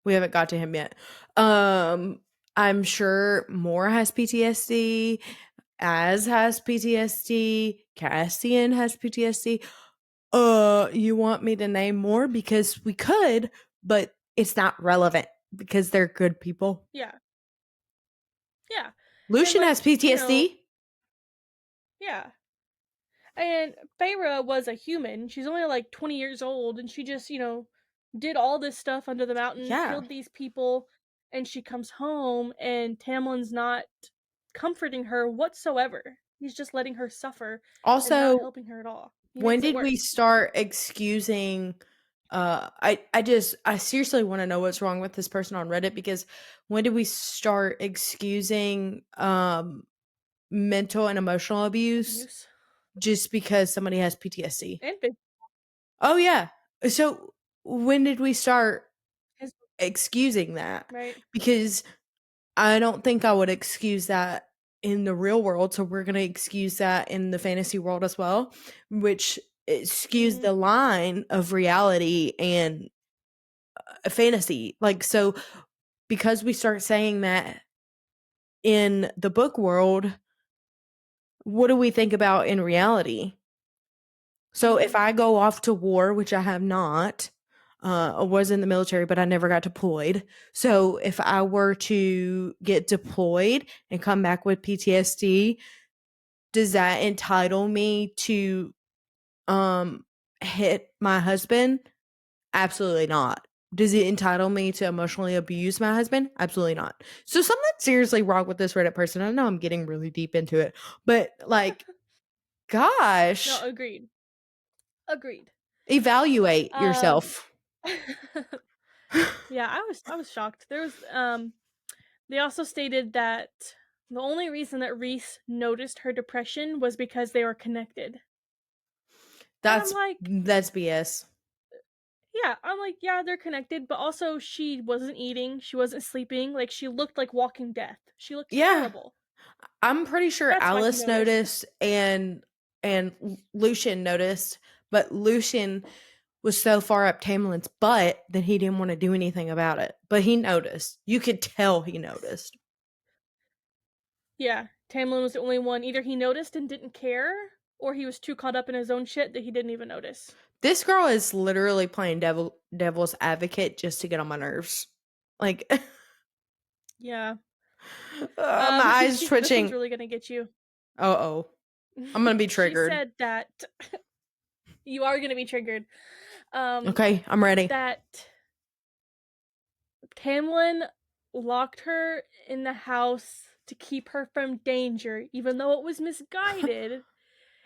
[SPEAKER 2] We haven't got to him yet. I'm sure Moore has PTSD. Az has PTSD. Cassian has PTSD. You want me to name more? Because we could, but it's not relevant because they're good people.
[SPEAKER 1] Yeah, yeah. And
[SPEAKER 2] Lucian has
[SPEAKER 1] like,
[SPEAKER 2] PTSD.
[SPEAKER 1] yeah. And Feyre was a human. She's only like 20 years old, and she just, did all this stuff under the mountain,
[SPEAKER 2] Yeah.
[SPEAKER 1] killed these people, and she comes home, and Tamlin's not comforting her whatsoever. He's just letting her suffer and not
[SPEAKER 2] Also,
[SPEAKER 1] helping her at all. He
[SPEAKER 2] when
[SPEAKER 1] makes it
[SPEAKER 2] did we
[SPEAKER 1] worse.
[SPEAKER 2] start excusing I seriously want to know what's wrong with this person on Reddit because when did we start excusing mental and emotional abuse
[SPEAKER 1] Abuse
[SPEAKER 2] just because somebody has PTSD?
[SPEAKER 1] and
[SPEAKER 2] Oh yeah. So when did we start
[SPEAKER 1] his
[SPEAKER 2] excusing that?
[SPEAKER 1] right.
[SPEAKER 2] Because I don't think I would excuse that in the real world, so we're going to excuse that in the fantasy world as well, which it skews
[SPEAKER 1] Hmm.
[SPEAKER 2] the line of reality and fantasy. Like so because we start saying that in the book world, what do we think about in reality? So if
[SPEAKER 1] Hmm.
[SPEAKER 2] I go off to war, which I have not, I was in the military, but I never got deployed. So if I were to get deployed and come back with PTSD, does that entitle me to hit my husband? Absolutely not. Does it entitle me to emotionally abuse my husband? Absolutely not. So something seriously wrong with this Reddit person. I know I'm getting really deep into it, but like,
[SPEAKER 1] No,
[SPEAKER 2] gosh,
[SPEAKER 1] agreed. Agreed.
[SPEAKER 2] evaluate
[SPEAKER 1] Um
[SPEAKER 2] yourself.
[SPEAKER 1] yeah, I was shocked. They also stated that the only reason that Reese noticed her depression was because they were connected. And I'm
[SPEAKER 2] that's
[SPEAKER 1] like,
[SPEAKER 2] that's BS.
[SPEAKER 1] yeah, they're connected, but also she wasn't eating, she wasn't sleeping, like she looked like walking death. She looked
[SPEAKER 2] Yeah,
[SPEAKER 1] terrible.
[SPEAKER 2] I'm pretty sure
[SPEAKER 1] That's why he
[SPEAKER 2] Alice
[SPEAKER 1] noticed.
[SPEAKER 2] noticed and Lucian noticed, but Lucian was so far up Tamlin's butt that he didn't want to do anything about it. But he noticed. You could tell he noticed.
[SPEAKER 1] Yeah, Tamlin was the only one. Either he noticed and didn't care, or he was too caught up in his own shit that he didn't even notice.
[SPEAKER 2] This girl is literally playing devil's advocate just to get on my nerves. Like,
[SPEAKER 1] Yeah.
[SPEAKER 2] my eyes
[SPEAKER 1] This one's
[SPEAKER 2] twitching.
[SPEAKER 1] really gonna get you.
[SPEAKER 2] Oh, I'm gonna be
[SPEAKER 1] She
[SPEAKER 2] triggered.
[SPEAKER 1] said that you are gonna be triggered. Um,
[SPEAKER 2] Okay, I'm ready.
[SPEAKER 1] that Tamlin locked her in the house to keep her from danger, even though it was misguided.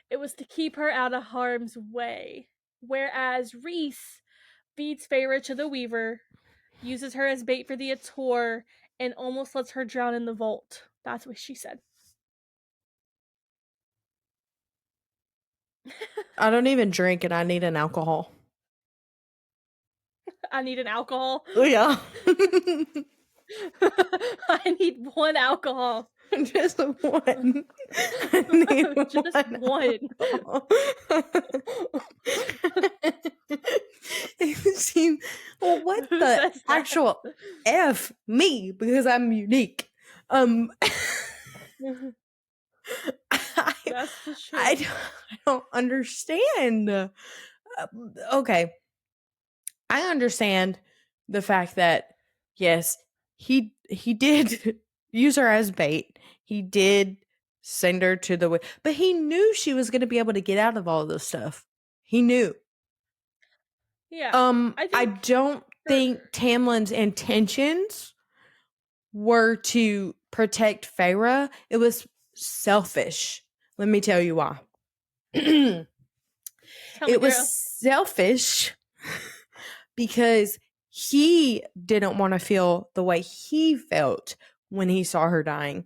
[SPEAKER 1] It was to keep her out of harm's way. Whereas Reese feeds Feyre to the Weaver, uses her as bait for the ACOTAR, and almost lets her drown in the vault. That's what she said.
[SPEAKER 2] I don't even drink and I need an alcohol.
[SPEAKER 1] I need an alcohol.
[SPEAKER 2] Oh, yeah.
[SPEAKER 1] I need one alcohol.
[SPEAKER 2] Just one. I need
[SPEAKER 1] Just
[SPEAKER 2] one
[SPEAKER 1] one.
[SPEAKER 2] alcohol. See, well, what
[SPEAKER 1] Who
[SPEAKER 2] the
[SPEAKER 1] says that?
[SPEAKER 2] actual F me, because I'm unique. I,
[SPEAKER 1] That's the
[SPEAKER 2] I,
[SPEAKER 1] truth.
[SPEAKER 2] I don't understand. Okay. I understand the fact that yes, he did use her as bait. He did send her to the way, but he knew she was going to be able to get out of all this stuff. He knew.
[SPEAKER 1] Yeah. I
[SPEAKER 2] I
[SPEAKER 1] think
[SPEAKER 2] don't
[SPEAKER 1] for
[SPEAKER 2] think Tamlin's intentions were to protect Feyre. It was selfish. Let me tell you why. It
[SPEAKER 1] tell me,
[SPEAKER 2] was
[SPEAKER 1] girl.
[SPEAKER 2] selfish because he didn't want to feel the way he felt when he saw her dying.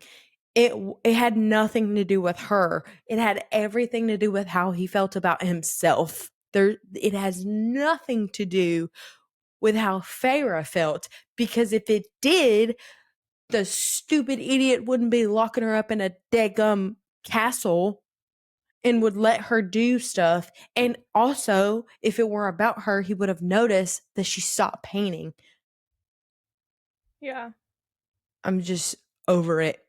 [SPEAKER 2] It had nothing to do with her. It had everything to do with how he felt about himself. It has nothing to do with how Feyre felt, because if it did, the stupid idiot wouldn't be locking her up in a daggum castle and would let her do stuff. And also, if it were about her, he would have noticed that she stopped painting.
[SPEAKER 1] Yeah.
[SPEAKER 2] I'm just over it.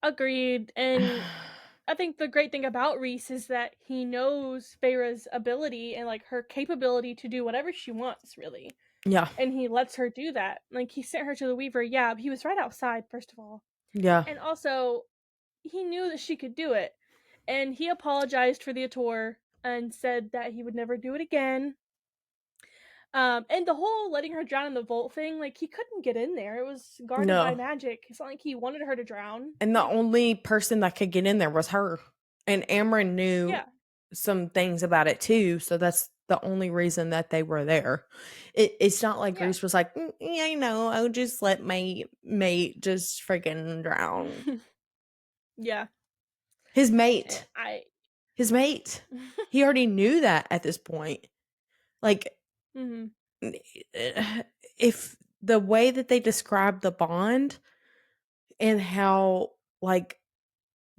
[SPEAKER 1] Agreed. And I think the great thing about Reese is that he knows Feyre's ability and like her capability to do whatever she wants, really.
[SPEAKER 2] Yeah.
[SPEAKER 1] And he lets her do that. Like he sent her to the Weaver. Yeah, he was right outside, first of all.
[SPEAKER 2] Yeah.
[SPEAKER 1] And also, he knew that she could do it. And he apologized for the ACOTAR and said that he would never do it again. And the whole letting her drown in the vault thing, like he couldn't get in there. It was guarded by
[SPEAKER 2] No.
[SPEAKER 1] magic. It's not like he wanted her to drown.
[SPEAKER 2] And the
[SPEAKER 1] Like,
[SPEAKER 2] only person that could get in there was her. And Amryn knew
[SPEAKER 1] yeah,
[SPEAKER 2] some things about it too. So that's the only reason that they were there. It's not like
[SPEAKER 1] yeah,
[SPEAKER 2] Reese was like, yeah, I'll just let my mate just freaking drown.
[SPEAKER 1] yeah.
[SPEAKER 2] His
[SPEAKER 1] And
[SPEAKER 2] mate.
[SPEAKER 1] I,
[SPEAKER 2] His mate. He already knew that at this point. Like,
[SPEAKER 1] mm-hmm,
[SPEAKER 2] if the way that they describe the bond and how like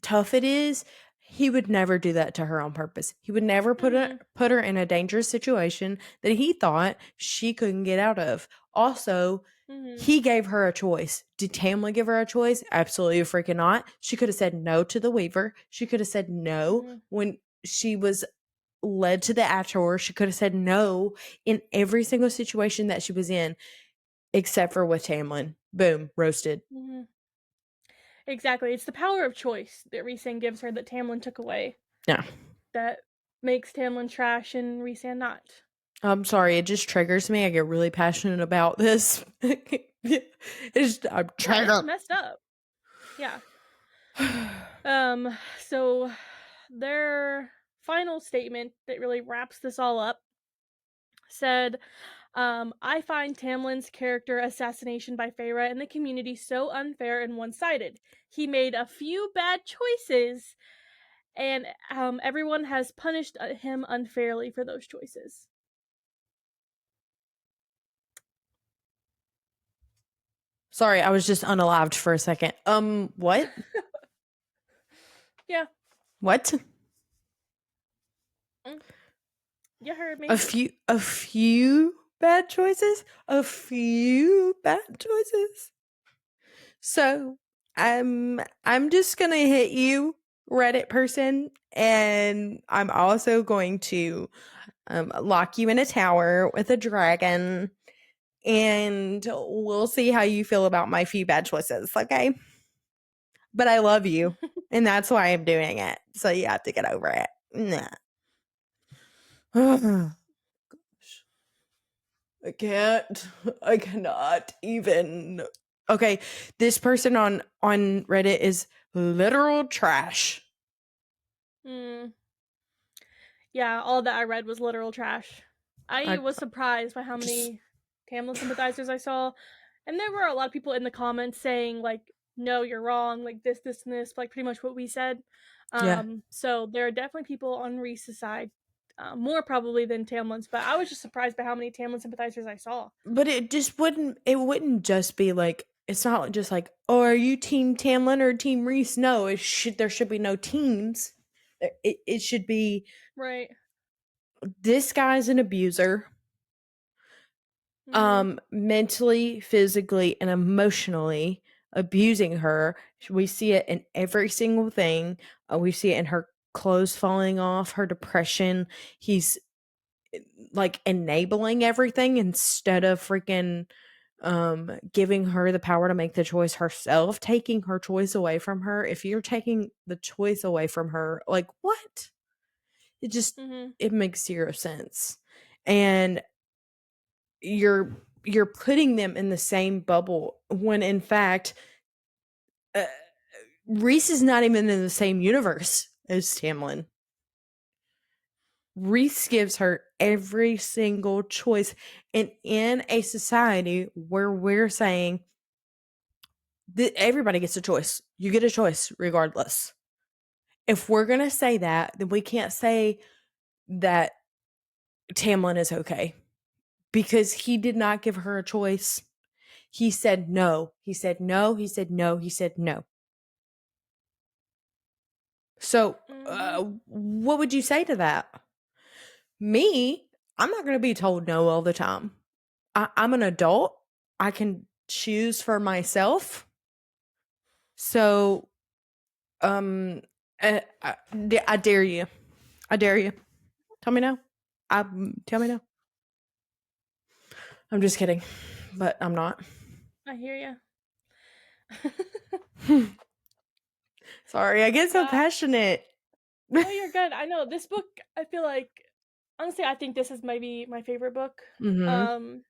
[SPEAKER 2] tough it is, he would never do that to her on purpose. He would never
[SPEAKER 1] mm-hmm,
[SPEAKER 2] put her in a dangerous situation that he thought she couldn't get out of. Also,
[SPEAKER 1] mm-hmm,
[SPEAKER 2] he gave her a choice. Did Tamlin give her a choice? Absolutely freaking not. She could have said no to the Weaver. She could have said no
[SPEAKER 1] mm-hmm,
[SPEAKER 2] when she was led to the ACOTAR. She could have said no in every single situation that she was in, except for with Tamlin. Boom, roasted.
[SPEAKER 1] mm-hmm. Exactly. It's the power of choice that Rhysand gives her that Tamlin took away.
[SPEAKER 2] Yeah.
[SPEAKER 1] That makes Tamlin trash and Rhysand not.
[SPEAKER 2] I'm sorry, it just triggers me. I get really passionate about this. I'm
[SPEAKER 1] Yeah, it's
[SPEAKER 2] triggered.
[SPEAKER 1] messed up. Yeah. So their final statement that really wraps this all up said, I find Tamlin's character assassination by Feyre and the community so unfair and one-sided. He made a few bad choices, and everyone has punished him unfairly for those choices.
[SPEAKER 2] Sorry, I was just unalived for a second. What?
[SPEAKER 1] Yeah,
[SPEAKER 2] What?
[SPEAKER 1] mm, you heard
[SPEAKER 2] A
[SPEAKER 1] me.
[SPEAKER 2] few bad choices? A few bad choices? So, I'm just going to hit you, Reddit person, and I'm also going to lock you in a tower with a dragon, and we'll see how you feel about my few bad choices, okay? But I love you, and that's why I'm doing it. So you have to get over it. Nah. I can't. I cannot even. Okay, this person on Reddit is literal trash.
[SPEAKER 1] Mm, yeah, all that I read was literal trash. I
[SPEAKER 2] I
[SPEAKER 1] was surprised by how
[SPEAKER 2] just
[SPEAKER 1] many Tamlin sympathizers I saw, and there were a lot of people in the comments saying like, "No, you're wrong," like this, and this, like pretty much what we said.
[SPEAKER 2] yeah.
[SPEAKER 1] So there are definitely people on Reese's side, more probably than Tamlin's, but I was just surprised by how many Tamlin sympathizers I saw.
[SPEAKER 2] But it wouldn't just be like it's not just like, "Oh, are you team Tamlin or team Reese?" No, there should be no teams. It should be
[SPEAKER 1] Right.
[SPEAKER 2] this guy's an abuser,
[SPEAKER 1] Mhm.
[SPEAKER 2] mentally, physically, and emotionally abusing her. We see it in every single thing. We see it in her clothes falling off, her depression. He's like enabling everything instead of freaking giving her the power to make the choice herself, taking her choice away from her. If you're taking the choice away from her, like what? It just
[SPEAKER 1] Mhm.
[SPEAKER 2] it makes zero sense. And you're you're putting them in the same bubble when in fact uh, Reese is not even in the same universe as Tamlin. Reese gives her every single choice. And in a society where we're saying that everybody gets a choice, you get a choice regardless. If we're going to say that, then we can't say that Tamlin is okay because he did not give her a choice. He said no. He said no. He said no. He said no. So,
[SPEAKER 1] Mhm.
[SPEAKER 2] what would you say to that? Me, I'm not going to be told no all the time. I'm an adult. I can choose for myself. So, um, I dare you. I dare you. Tell me no. Tell me no. I'm just kidding, but I'm not.
[SPEAKER 1] I hear you.
[SPEAKER 2] Sorry, I get so
[SPEAKER 1] But
[SPEAKER 2] passionate.
[SPEAKER 1] no, you're good. I know this book. I feel like honestly, I think this is maybe my favorite book.
[SPEAKER 2] Mhm.
[SPEAKER 1] Um,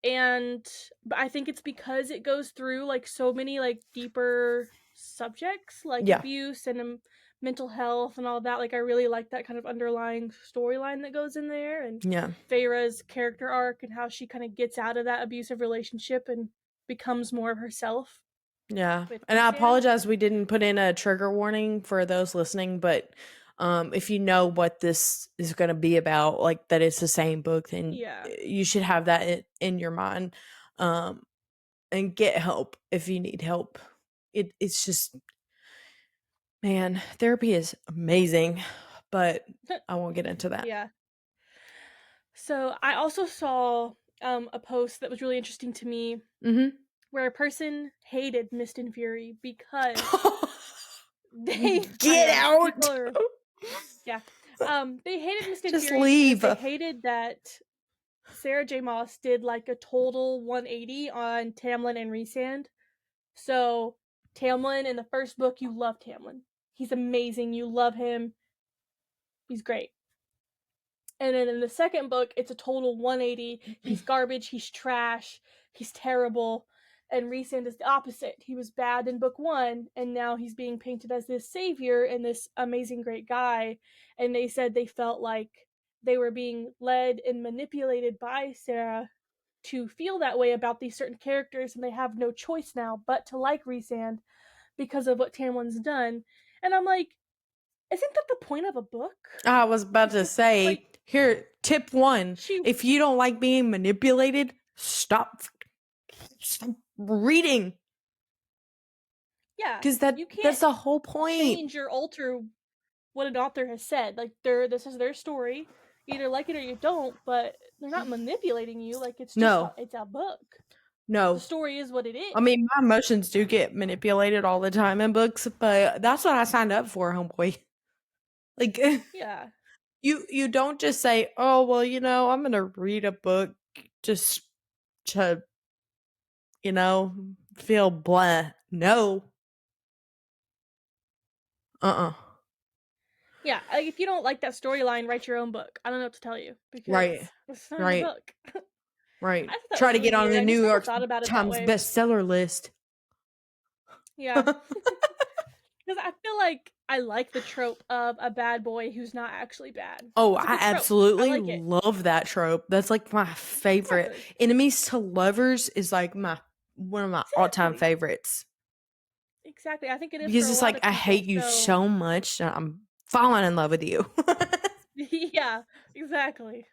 [SPEAKER 1] and but I think it's because it goes through like so many like deeper subjects like
[SPEAKER 2] Yeah.
[SPEAKER 1] abuse and mental health and all that. Like I really like that kind of underlying storyline that goes in there, and
[SPEAKER 2] Yeah.
[SPEAKER 1] Feyre's character arc and how she kind of gets out of that abusive relationship and becomes more of herself
[SPEAKER 2] Yeah.
[SPEAKER 1] with
[SPEAKER 2] And I
[SPEAKER 1] Rhysand.
[SPEAKER 2] apologize we didn't put in a trigger warning for those listening, but if you know what this is going to be about, like that it's the same book, then
[SPEAKER 1] Yeah.
[SPEAKER 2] you should have that in your mind. Um and get help if you need help. It's just man, therapy is amazing, but I won't get into that.
[SPEAKER 1] Yeah. So I also saw a post that was really interesting to me
[SPEAKER 2] Mhm.
[SPEAKER 1] where a person hated Mist and Fury because they I
[SPEAKER 2] Get
[SPEAKER 1] know people
[SPEAKER 2] out.
[SPEAKER 1] are yeah they hated Mist and
[SPEAKER 2] Just
[SPEAKER 1] Fury because
[SPEAKER 2] leave.
[SPEAKER 1] they hated that Sarah J Moss did like a total 180 on Tamlin and Rhysand. So Tamlin in the first book, you love Tamlin. He's amazing. You love him. He's great. And then in the second book, it's a total 180. He's garbage. He's trash. He's terrible. And Rhysand is the opposite. He was bad in book one, and now he's being painted as this savior and this amazing, great guy. And they said they felt like they were being led and manipulated by Sarah to feel that way about these certain characters, and they have no choice now but to like Rhysand because of what Tamlin's done. And I'm like, isn't that the point of a book?
[SPEAKER 2] I was about to
[SPEAKER 1] Like,
[SPEAKER 2] say, here, tip one.
[SPEAKER 1] she
[SPEAKER 2] If you don't like being manipulated, stop reading.
[SPEAKER 1] yeah,
[SPEAKER 2] Because
[SPEAKER 1] you
[SPEAKER 2] that's
[SPEAKER 1] can't
[SPEAKER 2] the whole point.
[SPEAKER 1] change or alter what an author has said. Like this is their story. You either like it or you don't, but they're not manipulating you. Like
[SPEAKER 2] No,
[SPEAKER 1] it's a book. The
[SPEAKER 2] no.
[SPEAKER 1] story is what it
[SPEAKER 2] I
[SPEAKER 1] is.
[SPEAKER 2] mean, my emotions do get manipulated all the time in books, but that's what I signed up for, homeboy. Like,
[SPEAKER 1] Yeah.
[SPEAKER 2] you don't just say, "Oh, well, I'm gonna read a book just to, feel blah." No. Uh-uh.
[SPEAKER 1] Yeah, like if you don't like that storyline, write your own book. I don't know what to tell you
[SPEAKER 2] Right.
[SPEAKER 1] because it's not your
[SPEAKER 2] Right.
[SPEAKER 1] book. I
[SPEAKER 2] Right.
[SPEAKER 1] thought that
[SPEAKER 2] Try
[SPEAKER 1] was
[SPEAKER 2] to
[SPEAKER 1] really
[SPEAKER 2] get on
[SPEAKER 1] weird.
[SPEAKER 2] the
[SPEAKER 1] I
[SPEAKER 2] New
[SPEAKER 1] just never
[SPEAKER 2] York
[SPEAKER 1] thought about it that
[SPEAKER 2] Times
[SPEAKER 1] way.
[SPEAKER 2] bestseller list.
[SPEAKER 1] Yeah. Because I feel like I like the trope of a bad boy who's not actually bad.
[SPEAKER 2] Oh,
[SPEAKER 1] It's a
[SPEAKER 2] I
[SPEAKER 1] good trope. I
[SPEAKER 2] absolutely
[SPEAKER 1] like it.
[SPEAKER 2] love that trope. That's like my favorite.
[SPEAKER 1] Exactly.
[SPEAKER 2] Enemies to lovers is like my one of my all-time
[SPEAKER 1] Exactly.
[SPEAKER 2] favorites.
[SPEAKER 1] Exactly. I think it is for
[SPEAKER 2] Because
[SPEAKER 1] a
[SPEAKER 2] it's
[SPEAKER 1] lot
[SPEAKER 2] like
[SPEAKER 1] of
[SPEAKER 2] I
[SPEAKER 1] people.
[SPEAKER 2] hate you
[SPEAKER 1] So,
[SPEAKER 2] so much that I'm falling in love with you.
[SPEAKER 1] yeah, exactly.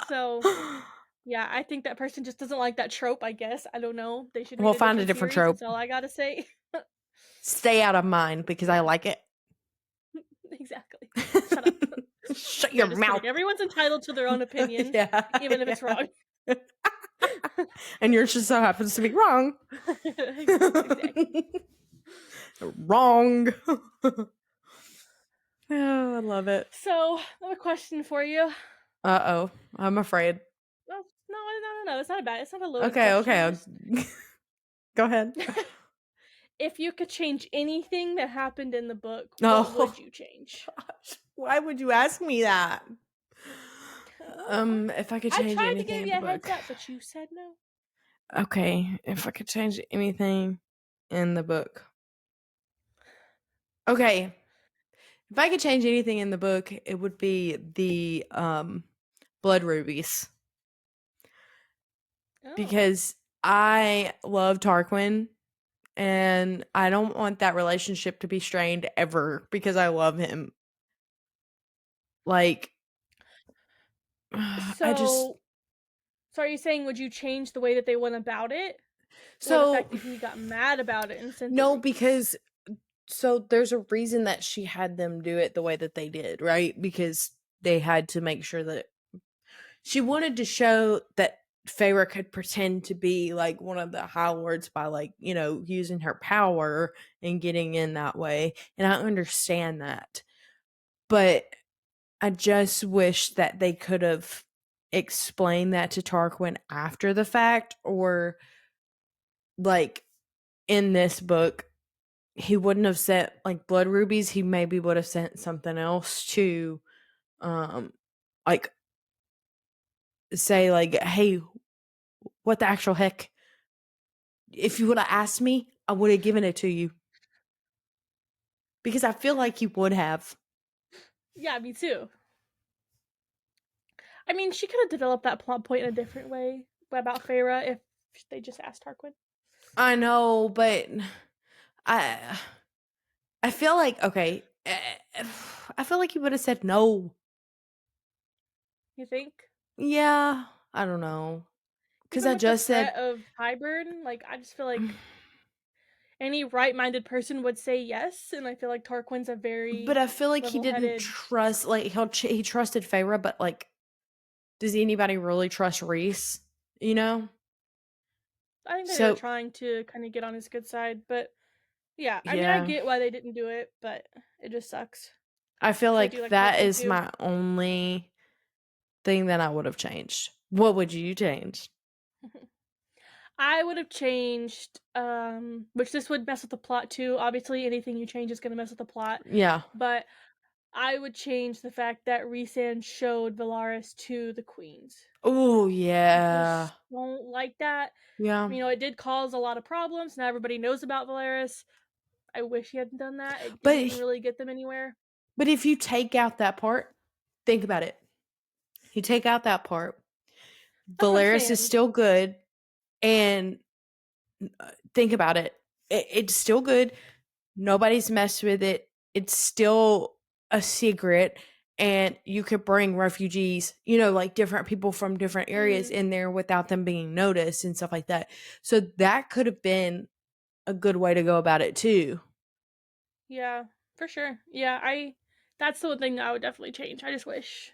[SPEAKER 1] So, yeah, I think that person just doesn't like that trope, I guess. I don't know. They should
[SPEAKER 2] Well,
[SPEAKER 1] read a
[SPEAKER 2] find a
[SPEAKER 1] different
[SPEAKER 2] different
[SPEAKER 1] series. That's
[SPEAKER 2] trope.
[SPEAKER 1] all I gotta say.
[SPEAKER 2] Stay out of mine because I like it.
[SPEAKER 1] Exactly. Shut up.
[SPEAKER 2] Shut your
[SPEAKER 1] No, just
[SPEAKER 2] mouth.
[SPEAKER 1] kidding. Everyone's entitled to their own opinion,
[SPEAKER 2] Yeah,
[SPEAKER 1] even if it's
[SPEAKER 2] yeah.
[SPEAKER 1] wrong.
[SPEAKER 2] And yours just so happens to be wrong.
[SPEAKER 1] Exactly.
[SPEAKER 2] Wrong. Oh, I love it.
[SPEAKER 1] So, I have a question for you.
[SPEAKER 2] Uh-oh. I'm afraid.
[SPEAKER 1] Well, no. It's not bad. It's not a loaded
[SPEAKER 2] Okay,
[SPEAKER 1] question.
[SPEAKER 2] okay.
[SPEAKER 1] Just
[SPEAKER 2] Go ahead.
[SPEAKER 1] if you could change anything that happened in the book, what would
[SPEAKER 2] Oh,
[SPEAKER 1] you change?
[SPEAKER 2] gosh. Why would you ask me that?
[SPEAKER 1] Well,
[SPEAKER 2] If I could
[SPEAKER 1] I
[SPEAKER 2] change
[SPEAKER 1] tried to
[SPEAKER 2] anything
[SPEAKER 1] give
[SPEAKER 2] in
[SPEAKER 1] you
[SPEAKER 2] the
[SPEAKER 1] a heads
[SPEAKER 2] book.
[SPEAKER 1] up, but you said no.
[SPEAKER 2] Okay, if I could change anything in the book. Okay, if I could change anything in the book, it would be the blood rubies
[SPEAKER 1] Oh.
[SPEAKER 2] because I love Tarquin and I don't want that relationship to be strained ever because I love him. Like I just
[SPEAKER 1] So, so are you saying would you change the way that they went about it? Or the
[SPEAKER 2] so
[SPEAKER 1] fact that he got mad about it and sent the
[SPEAKER 2] no
[SPEAKER 1] rubies?
[SPEAKER 2] because so there's a reason that she had them do it the way that they did, right? Because they had to make sure that she wanted to show that Feyre could pretend to be like one of the High Lords by like, using her power and getting in that way. And I understand that. But I just wish that they could have explained that to Tarquin after the fact or like in this book he wouldn't have sent like blood rubies, he maybe would have sent something else to um like say like, hey, what the actual heck? If you would have asked me, I would have given it to you. Because I feel like he would have.
[SPEAKER 1] Yeah, me too. I mean, she could have developed that plot point in a different way about Feyre if they just asked Tarquin.
[SPEAKER 2] I know, but I I feel like okay. I feel like he would have said no.
[SPEAKER 1] You think?
[SPEAKER 2] Yeah, I don't know. Cuz
[SPEAKER 1] Even
[SPEAKER 2] I
[SPEAKER 1] with the
[SPEAKER 2] just said
[SPEAKER 1] threat of Hybern, like I just feel like any right-minded person would say yes, and I feel like Tarquin's a
[SPEAKER 2] but
[SPEAKER 1] very
[SPEAKER 2] I feel like he didn't
[SPEAKER 1] level-headed.
[SPEAKER 2] trust like he trusted Feyre, but like does anybody really trust Reese? You know?
[SPEAKER 1] I think that they were
[SPEAKER 2] So,
[SPEAKER 1] trying to kind of get on his good side, but yeah, I mean, I
[SPEAKER 2] yeah.
[SPEAKER 1] get why they didn't do it, but it just sucks
[SPEAKER 2] I feel
[SPEAKER 1] because I do
[SPEAKER 2] like
[SPEAKER 1] like
[SPEAKER 2] that
[SPEAKER 1] Tarquin
[SPEAKER 2] is
[SPEAKER 1] too.
[SPEAKER 2] my only thing that I would have changed. What would you change?
[SPEAKER 1] I would have changed, which this would mess with the plot too. Obviously, anything you change is going to mess with the plot,
[SPEAKER 2] Yeah.
[SPEAKER 1] but I would change the fact that Rhysand showed Valaris to the queens.
[SPEAKER 2] Oh,
[SPEAKER 1] I
[SPEAKER 2] yeah.
[SPEAKER 1] just don't like that.
[SPEAKER 2] Yeah.
[SPEAKER 1] You know, it did cause a lot of problems. Now everybody knows about Valaris. I wish he hadn't done that. It didn't
[SPEAKER 2] But
[SPEAKER 1] really get them anywhere.
[SPEAKER 2] but if you take out that part, think about it. You take out that part,
[SPEAKER 1] That's what I'm
[SPEAKER 2] Valeris is
[SPEAKER 1] saying.
[SPEAKER 2] still good and think about it. It's still good. Nobody's messed with it. It's still a secret and you could bring refugees, like different people from different areas
[SPEAKER 1] Mm,
[SPEAKER 2] in there without them being noticed and stuff like that. So that could have been a good way to go about it too.
[SPEAKER 1] yeah, for sure. Yeah, I. That's the one thing I would definitely change. I just wish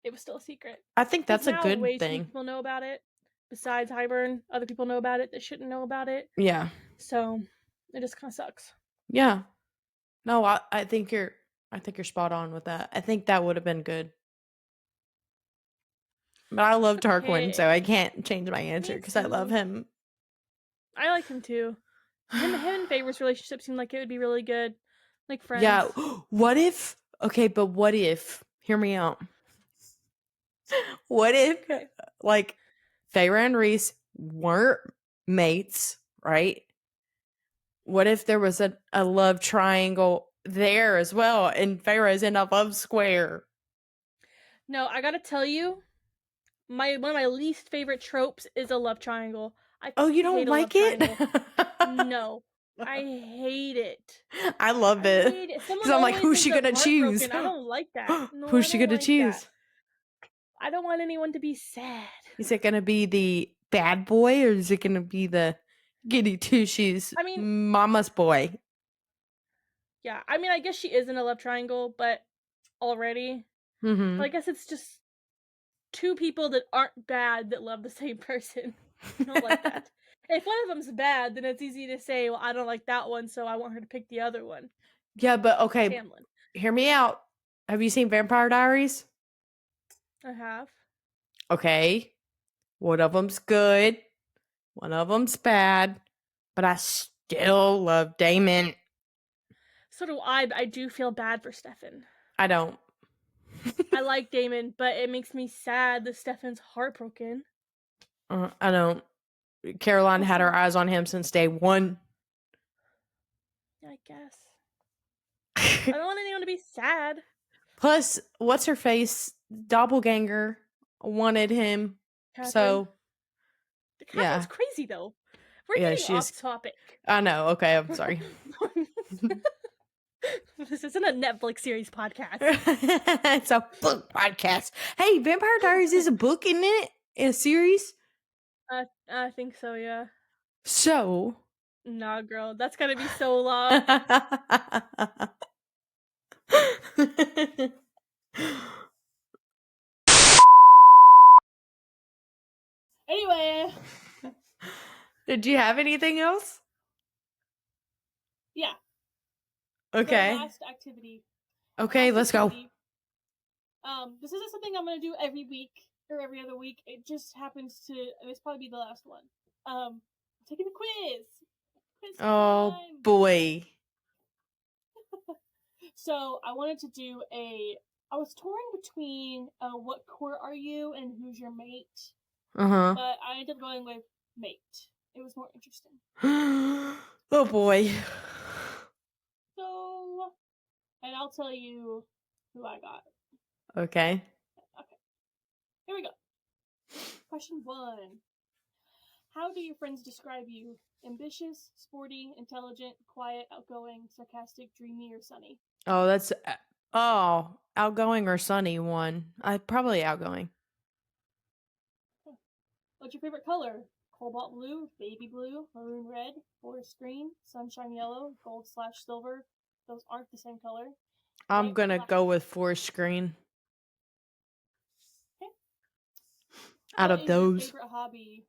[SPEAKER 1] it was still a secret
[SPEAKER 2] I think
[SPEAKER 1] because
[SPEAKER 2] that's a
[SPEAKER 1] now
[SPEAKER 2] good
[SPEAKER 1] way too many
[SPEAKER 2] thing.
[SPEAKER 1] people know about it. Besides Hybern, other people know about it that shouldn't know about it.
[SPEAKER 2] Yeah.
[SPEAKER 1] So it just kind of sucks.
[SPEAKER 2] Yeah. No, I think you're spot on with that. I think that would have been good. But I love Tarquin, so I
[SPEAKER 1] Okay,
[SPEAKER 2] can't change my answer
[SPEAKER 1] me
[SPEAKER 2] because I love
[SPEAKER 1] too.
[SPEAKER 2] him.
[SPEAKER 1] I like him too. Him and Favor's relationship seemed like it would be really good, like
[SPEAKER 2] Yeah.
[SPEAKER 1] friends.
[SPEAKER 2] What if okay, but what if hear me out. What if
[SPEAKER 1] Okay.
[SPEAKER 2] like Feyre and Reese weren't mates, right? What if there was a love triangle there as well, and Pharaoh's in a love square.
[SPEAKER 1] No, I gotta tell you, one of my least favorite tropes is a love triangle. I
[SPEAKER 2] Oh, you
[SPEAKER 1] fucking
[SPEAKER 2] don't
[SPEAKER 1] hate a love
[SPEAKER 2] like it?
[SPEAKER 1] triangle. No, I hate it.
[SPEAKER 2] I love
[SPEAKER 1] I
[SPEAKER 2] it
[SPEAKER 1] hate it.
[SPEAKER 2] because
[SPEAKER 1] Someone
[SPEAKER 2] I'm like,
[SPEAKER 1] always
[SPEAKER 2] who's
[SPEAKER 1] ends
[SPEAKER 2] she
[SPEAKER 1] up
[SPEAKER 2] gonna choose?
[SPEAKER 1] heartbroken. I don't like that. No,
[SPEAKER 2] Who's
[SPEAKER 1] I
[SPEAKER 2] she
[SPEAKER 1] don't
[SPEAKER 2] gonna
[SPEAKER 1] like that.
[SPEAKER 2] choose?
[SPEAKER 1] I don't want anyone to be sad.
[SPEAKER 2] Is it gonna be the bad boy or is it gonna be the goody two shoes
[SPEAKER 1] I mean,
[SPEAKER 2] mama's boy?
[SPEAKER 1] yeah. I mean, I guess she is in a love triangle, but already.
[SPEAKER 2] Mm-hmm.
[SPEAKER 1] But I guess it's just two people that aren't bad that love the same person. I don't like that. If one of them's bad, then it's easy to say, well, I don't like that one, so I want her to pick the other one.
[SPEAKER 2] Yeah, but
[SPEAKER 1] Like
[SPEAKER 2] okay,
[SPEAKER 1] Tamlin.
[SPEAKER 2] hear me out. Have you seen Vampire Diaries?
[SPEAKER 1] I have.
[SPEAKER 2] Okay, one of them's good, one of them's bad, but I still love Damon.
[SPEAKER 1] So do I, but I do feel bad for Stefan.
[SPEAKER 2] I don't.
[SPEAKER 1] I like Damon, but it makes me sad that Stefan's heartbroken.
[SPEAKER 2] I don't. Caroline had her
[SPEAKER 1] Also,
[SPEAKER 2] eyes on him since day one.
[SPEAKER 1] I guess. I don't want anyone to be sad.
[SPEAKER 2] Plus, what's her face? Doppelganger wanted him.
[SPEAKER 1] Catherine.
[SPEAKER 2] So,
[SPEAKER 1] Catherine's
[SPEAKER 2] yeah.
[SPEAKER 1] crazy, though. We're
[SPEAKER 2] Yeah,
[SPEAKER 1] getting
[SPEAKER 2] she is.
[SPEAKER 1] off topic.
[SPEAKER 2] I know. Okay, I'm sorry.
[SPEAKER 1] This isn't a Netflix series podcast.
[SPEAKER 2] It's a book podcast. Hey, Vampire Diaries is a book, isn't it? A series?
[SPEAKER 1] I think so, yeah.
[SPEAKER 2] So.
[SPEAKER 1] Nah, girl, that's gonna be so long. Anyway,
[SPEAKER 2] Did you have anything else?
[SPEAKER 1] yeah.
[SPEAKER 2] Okay.
[SPEAKER 1] The last activity.
[SPEAKER 2] Okay, let's go.
[SPEAKER 1] This isn't something I'm gonna do every week or every other week. It just happens to. This probably be the last one. I'm taking a quiz. Quiz
[SPEAKER 2] Oh
[SPEAKER 1] time.
[SPEAKER 2] boy.
[SPEAKER 1] So I wanted to do a. I was touring between what court are you and who's your mate,
[SPEAKER 2] Uh
[SPEAKER 1] but I ended up going with mate. It was more interesting.
[SPEAKER 2] huh. Oh boy.
[SPEAKER 1] So, and I'll tell you who I got.
[SPEAKER 2] Okay.
[SPEAKER 1] Okay, here we go. Question 1. How do your friends describe you? Ambitious, sporty, intelligent, quiet, outgoing, sarcastic, dreamy, or sunny?
[SPEAKER 2] Oh, that's outgoing or sunny one. I probably outgoing.
[SPEAKER 1] What's your favorite color? Cobalt blue, baby blue, maroon red, forest green, sunshine yellow, gold/silver. Those aren't the same color.
[SPEAKER 2] I'm
[SPEAKER 1] White or
[SPEAKER 2] gonna
[SPEAKER 1] black?
[SPEAKER 2] go with forest green.
[SPEAKER 1] Okay.
[SPEAKER 2] Out
[SPEAKER 1] What
[SPEAKER 2] of
[SPEAKER 1] is your
[SPEAKER 2] those.
[SPEAKER 1] favorite hobby?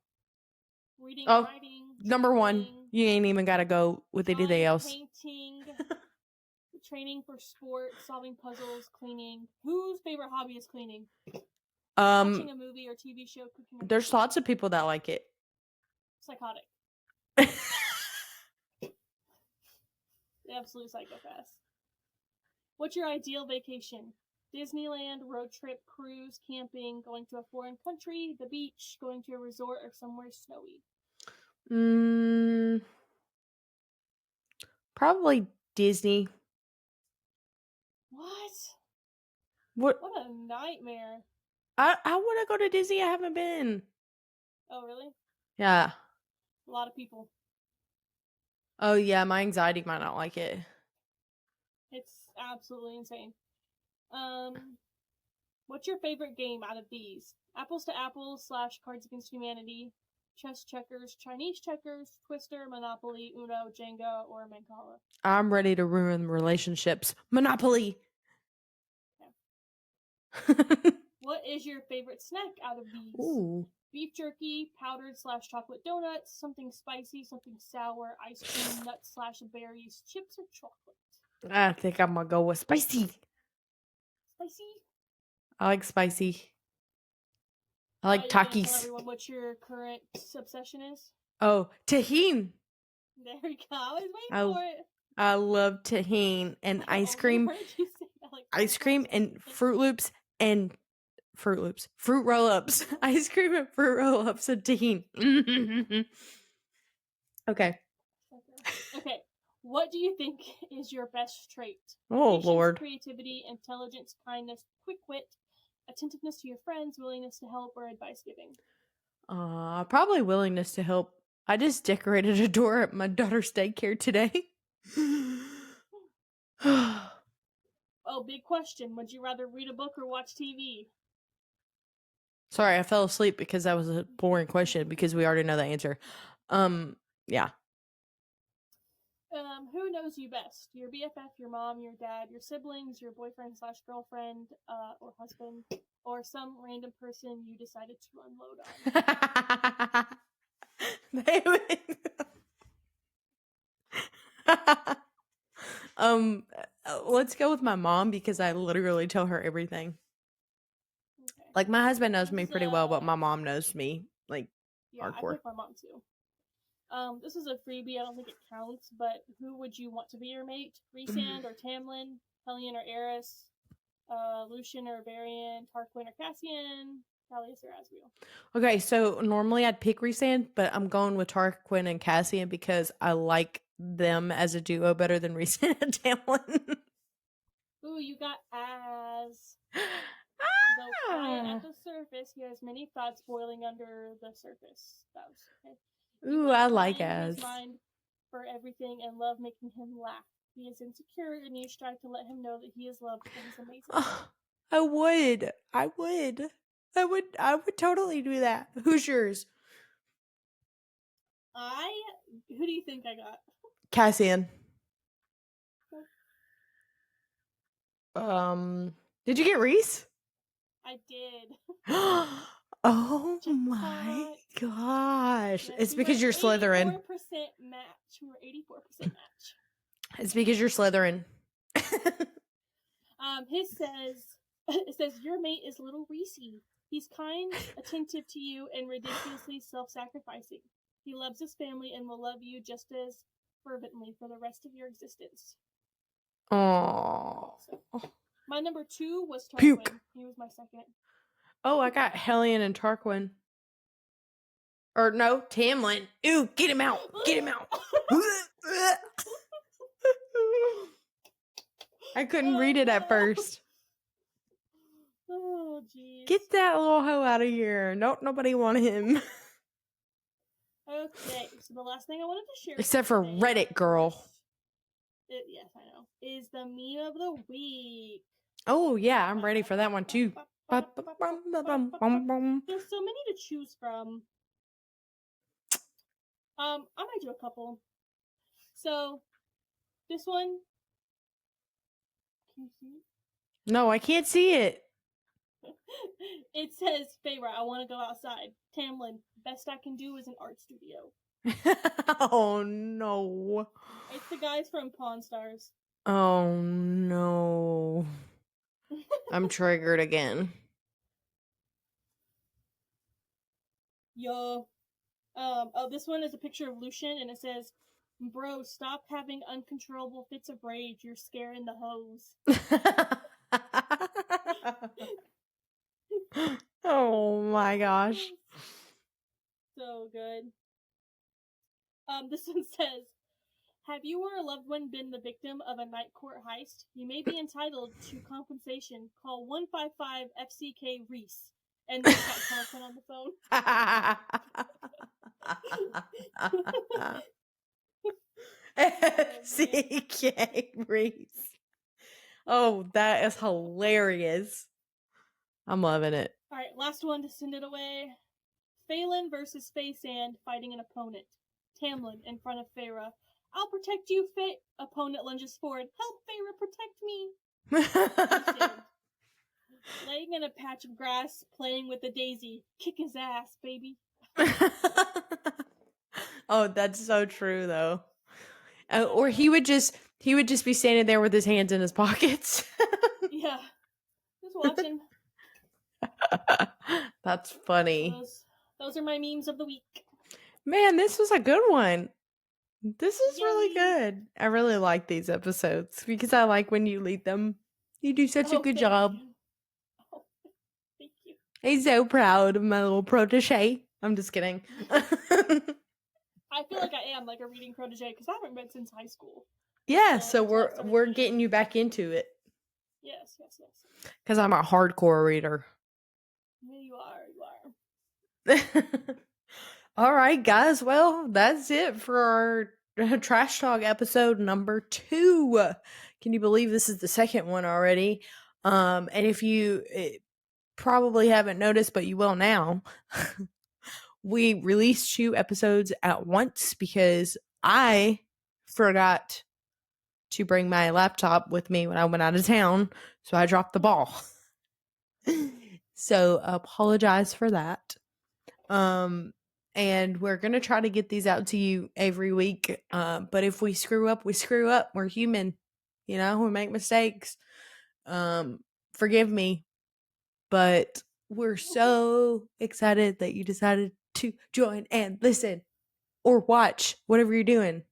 [SPEAKER 1] Reading and
[SPEAKER 2] Oh,
[SPEAKER 1] writing,
[SPEAKER 2] number one.
[SPEAKER 1] journaling,
[SPEAKER 2] You ain't even gotta go with anything
[SPEAKER 1] drawing,
[SPEAKER 2] else.
[SPEAKER 1] painting, training for sports, solving puzzles, cleaning. Whose favorite hobby is cleaning? Watching a movie or TV show, cooking or
[SPEAKER 2] There's
[SPEAKER 1] cooking.
[SPEAKER 2] lots of people that like it.
[SPEAKER 1] Psychotic. The absolute psychopath. What's your ideal vacation? Disneyland, road trip, cruise, camping, going to a foreign country, the beach, going to a resort, or somewhere snowy?
[SPEAKER 2] Probably Disney.
[SPEAKER 1] What?
[SPEAKER 2] What?
[SPEAKER 1] What a nightmare.
[SPEAKER 2] I want to go to Disney. I haven't been.
[SPEAKER 1] Oh, really?
[SPEAKER 2] Yeah.
[SPEAKER 1] A lot of people.
[SPEAKER 2] Oh yeah, my anxiety might not like it.
[SPEAKER 1] It's absolutely insane. What's your favorite game out of these? Apples to Apples / Cards Against Humanity, Chess Checkers, Chinese Checkers, Twister, Monopoly, Uno, Jenga, or Mancala?
[SPEAKER 2] I'm ready to ruin relationships. Monopoly.
[SPEAKER 1] Okay. What is your favorite snack out of these?
[SPEAKER 2] Ooh.
[SPEAKER 1] Beef jerky, powdered / chocolate donuts, something spicy, something sour, ice cream, nuts / berries, chips, or chocolate?
[SPEAKER 2] I think I'm gonna go with spicy.
[SPEAKER 1] Spicy?
[SPEAKER 2] I like spicy. I like
[SPEAKER 1] You're gonna tell
[SPEAKER 2] Takis.
[SPEAKER 1] everyone what your current obsession is?
[SPEAKER 2] Oh, tahini.
[SPEAKER 1] There we go. I was waiting for it.
[SPEAKER 2] I love tahini and ice cream.
[SPEAKER 1] Heard you say that, like,
[SPEAKER 2] Ice cream and Fruit Loops and fruit roll-ups. Ice cream and fruit roll-ups and tahini. Okay.
[SPEAKER 1] Okay. What do you think is your best trait?
[SPEAKER 2] Oh,
[SPEAKER 1] Patience,
[SPEAKER 2] Lord.
[SPEAKER 1] creativity, intelligence, kindness, quick wit, attentiveness to your friends, willingness to help, or advice giving?
[SPEAKER 2] Probably willingness to help. I just decorated a door at my daughter's daycare today.
[SPEAKER 1] Oh, big question. Would you rather read a book or watch TV?
[SPEAKER 2] Sorry, I fell asleep because that was a boring question because we already know the answer. Yeah.
[SPEAKER 1] Who knows you best? Your BFF, your mom, your dad, your siblings, your boyfriend slash girlfriend, or husband, or some random person you decided to unload
[SPEAKER 2] um, let's go with my mom because I literally tell her everything.
[SPEAKER 1] on? Okay.
[SPEAKER 2] Like my husband knows
[SPEAKER 1] This
[SPEAKER 2] me
[SPEAKER 1] is
[SPEAKER 2] pretty well, but my mom knows me like
[SPEAKER 1] yeah, I
[SPEAKER 2] hardcore.
[SPEAKER 1] picked my mom too. This is a freebie. I don't think it counts, but who would you want to be your mate? Rhysand or Tamlin? Hellion or Eris? Lucian or Varian? Tarquin or Cassian? Callias or Asriel?
[SPEAKER 2] Okay, so normally I'd pick Rhysand, but I'm going with Tarquin and Cassian because I like them as a duo better than Rhysand and Tamlin.
[SPEAKER 1] Ooh, you got Az. Though quiet at the surface, he has many thoughts boiling under the surface. That was okay. You
[SPEAKER 2] Ooh,
[SPEAKER 1] like
[SPEAKER 2] I like
[SPEAKER 1] trying his
[SPEAKER 2] Az.
[SPEAKER 1] mind for everything and love making him laugh. He is insecure, and you strive to let him know that he is loved and he's amazing.
[SPEAKER 2] Oh, I would. I would totally do that. Who's yours?
[SPEAKER 1] Who do you think I got?
[SPEAKER 2] Cassian. Did you get Reese?
[SPEAKER 1] I did.
[SPEAKER 2] Oh my
[SPEAKER 1] Jackpot.
[SPEAKER 2] gosh.
[SPEAKER 1] Yes,
[SPEAKER 2] It's
[SPEAKER 1] we were
[SPEAKER 2] because you're Slytherin.
[SPEAKER 1] 84% match. We were 84% match.
[SPEAKER 2] It's because you're Slytherin.
[SPEAKER 1] His says it says your mate is little Reese. He's kind, attentive to you, and ridiculously self-sacrificing. He loves his family and will love you just as fervently for the rest of your existence.
[SPEAKER 2] Oh.
[SPEAKER 1] So, my number 2 was Tarquin.
[SPEAKER 2] Puke.
[SPEAKER 1] He was my second.
[SPEAKER 2] Oh, I got Hellion and Tarquin. Or no, Tamlin. Ew, get him out. Get him out. I couldn't read it at first.
[SPEAKER 1] Oh, jeez.
[SPEAKER 2] Get that little hoe out of here. Nope, nobody want him.
[SPEAKER 1] Okay, so the last thing I wanted to share,
[SPEAKER 2] Except for Reddit girl.
[SPEAKER 1] Yes, I know, is the meme of the week.
[SPEAKER 2] Oh yeah, I'm ready for that one too.
[SPEAKER 1] There's so many to choose from. I might do a couple. So, this one. Can you see?
[SPEAKER 2] No, I can't see it.
[SPEAKER 1] It says, Feyre, I want to go outside. Tamlin, best I can do is an art studio.
[SPEAKER 2] Oh no.
[SPEAKER 1] It's the guys from Pawn Stars.
[SPEAKER 2] Oh no. I'm triggered again.
[SPEAKER 1] Yo. This one is a picture of Lucian, and it says, "Bro, stop having uncontrollable fits of rage. You're scaring the hoes."
[SPEAKER 2] Oh my gosh.
[SPEAKER 1] So good. This one says, "Have you or a loved one been the victim of a night court heist? You may be entitled to compensation. Call 155 FCK Reese." And then got telephone on the phone.
[SPEAKER 2] FCK Reese. Oh, that is hilarious. I'm loving it.
[SPEAKER 1] Alright, last one to send it away. Phelan versus Faysand fighting an opponent. Tamlin in front of Feyre. "I'll protect you, Opponent lunges forward. "Help Feyre protect me." Laying in a patch of grass, playing with a daisy. "Kick his ass, baby."
[SPEAKER 2] Oh, that's so true though. Or he would just be standing there with his hands in his pockets.
[SPEAKER 1] Yeah, just watching.
[SPEAKER 2] That's funny.
[SPEAKER 1] Those are my memes of the week.
[SPEAKER 2] Man, this was a good one. This is
[SPEAKER 1] Yay.
[SPEAKER 2] really good. I really like these episodes because I like when you lead them. You do such a good job.
[SPEAKER 1] Oh, thank you.
[SPEAKER 2] I'm so proud of my little protege. I'm just kidding.
[SPEAKER 1] I feel like I am like a reading protege because I haven't read since high school.
[SPEAKER 2] Yeah,
[SPEAKER 1] Until
[SPEAKER 2] so
[SPEAKER 1] I started
[SPEAKER 2] we're
[SPEAKER 1] reading.
[SPEAKER 2] getting you back into it
[SPEAKER 1] Yes, yes, yes.
[SPEAKER 2] because I'm a hardcore reader.
[SPEAKER 1] Yeah, you are. You are.
[SPEAKER 2] All right, guys. Well, that's it for our trash talk episode number 2. Can you believe this is the second one already? And if you probably haven't noticed, but you will now, we released 2 episodes at once because I forgot to bring my laptop with me when I went out of town, so I dropped the ball. So apologize for that. And we're gonna try to get these out to you every week. But if we screw up, we screw up. We're human, we make mistakes. Forgive me, but we're so excited that you decided to join and listen or watch whatever you're doing.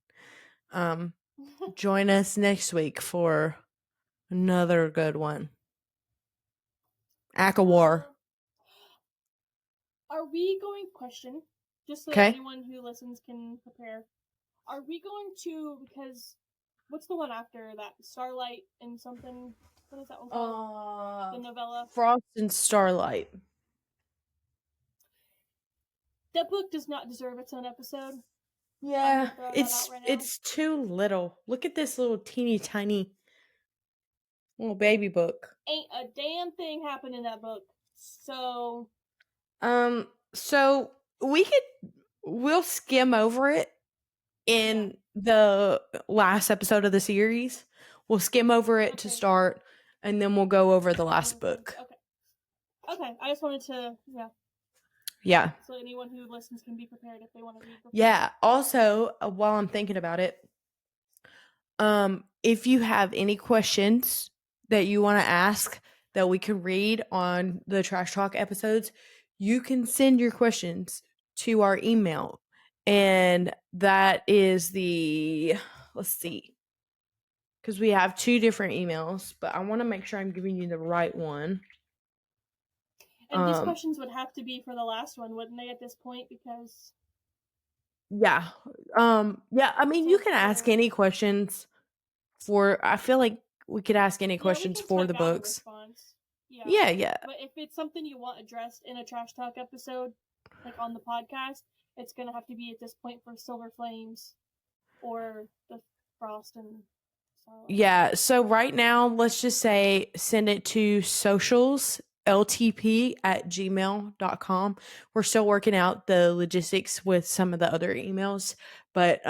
[SPEAKER 2] Join us next week for another good one. ACOTAR.
[SPEAKER 1] Are we going question just so that
[SPEAKER 2] Okay.
[SPEAKER 1] anyone who listens can prepare? Are we going to because what's the one after that? Starlight and something. What is that one called? The novella.
[SPEAKER 2] Frost and Starlight.
[SPEAKER 1] That book does not deserve its own episode. I'm
[SPEAKER 2] Yeah,
[SPEAKER 1] gonna throw that out
[SPEAKER 2] it's
[SPEAKER 1] right now.
[SPEAKER 2] it's too little. Look at this little teeny tiny little baby book.
[SPEAKER 1] Ain't a damn thing happened in that book. So
[SPEAKER 2] So we'll skim over it in the last episode of the series. We'll skim over it to start, and then we'll go over the last book.
[SPEAKER 1] Okay. I just wanted to
[SPEAKER 2] Yeah.
[SPEAKER 1] so anyone who listens can be prepared if they want to read before.
[SPEAKER 2] Yeah. Also, while I'm thinking about it, if you have any questions that you want to ask that we can read on the Trash Talk episodes, you can send your questions to our email. And that is let's see, because we have 2 different emails, but I want to make sure I'm giving you the right one.
[SPEAKER 1] And these questions would have to be for the last one, wouldn't they, at this point? Because
[SPEAKER 2] yeah. Yeah, I mean, you can ask any questions I feel like we could ask any questions for the books. Yeah.
[SPEAKER 1] But if it's something you want addressed in a Trash Talk episode, like on the podcast, it's gonna have to be at this point for Silver Flames or the Frost and Starlight.
[SPEAKER 2] Yeah, so right now, let's just say send it to socialsltp@gmail.com. We're still working out the logistics with some of the other emails, but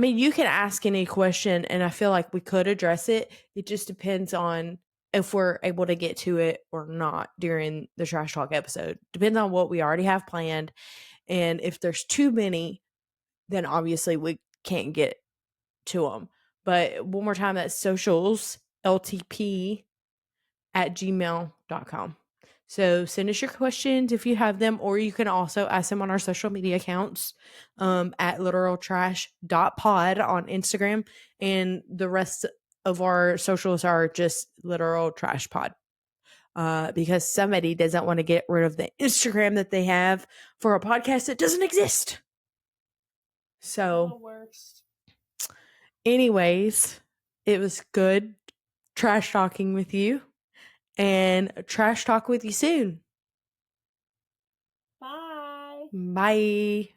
[SPEAKER 2] you can ask any question, and I feel like we could address it. It just depends on if we're able to get to it or not during the Trash Talk episode. Depends on what we already have planned, and if there's too many, then obviously we can't get to them. But one more time, that's socialsltp@gmail.com. So send us your questions if you have them, or you can also ask them on our social media accounts at literaltrash.pod on Instagram. And the rest of our socials are just literal trash pod. Because somebody doesn't want to get rid of the Instagram that they have for a podcast that doesn't exist. So,
[SPEAKER 1] the worst.
[SPEAKER 2] Anyways, it was good trash talking with you, and trash talk with you soon.
[SPEAKER 1] Bye.
[SPEAKER 2] Bye.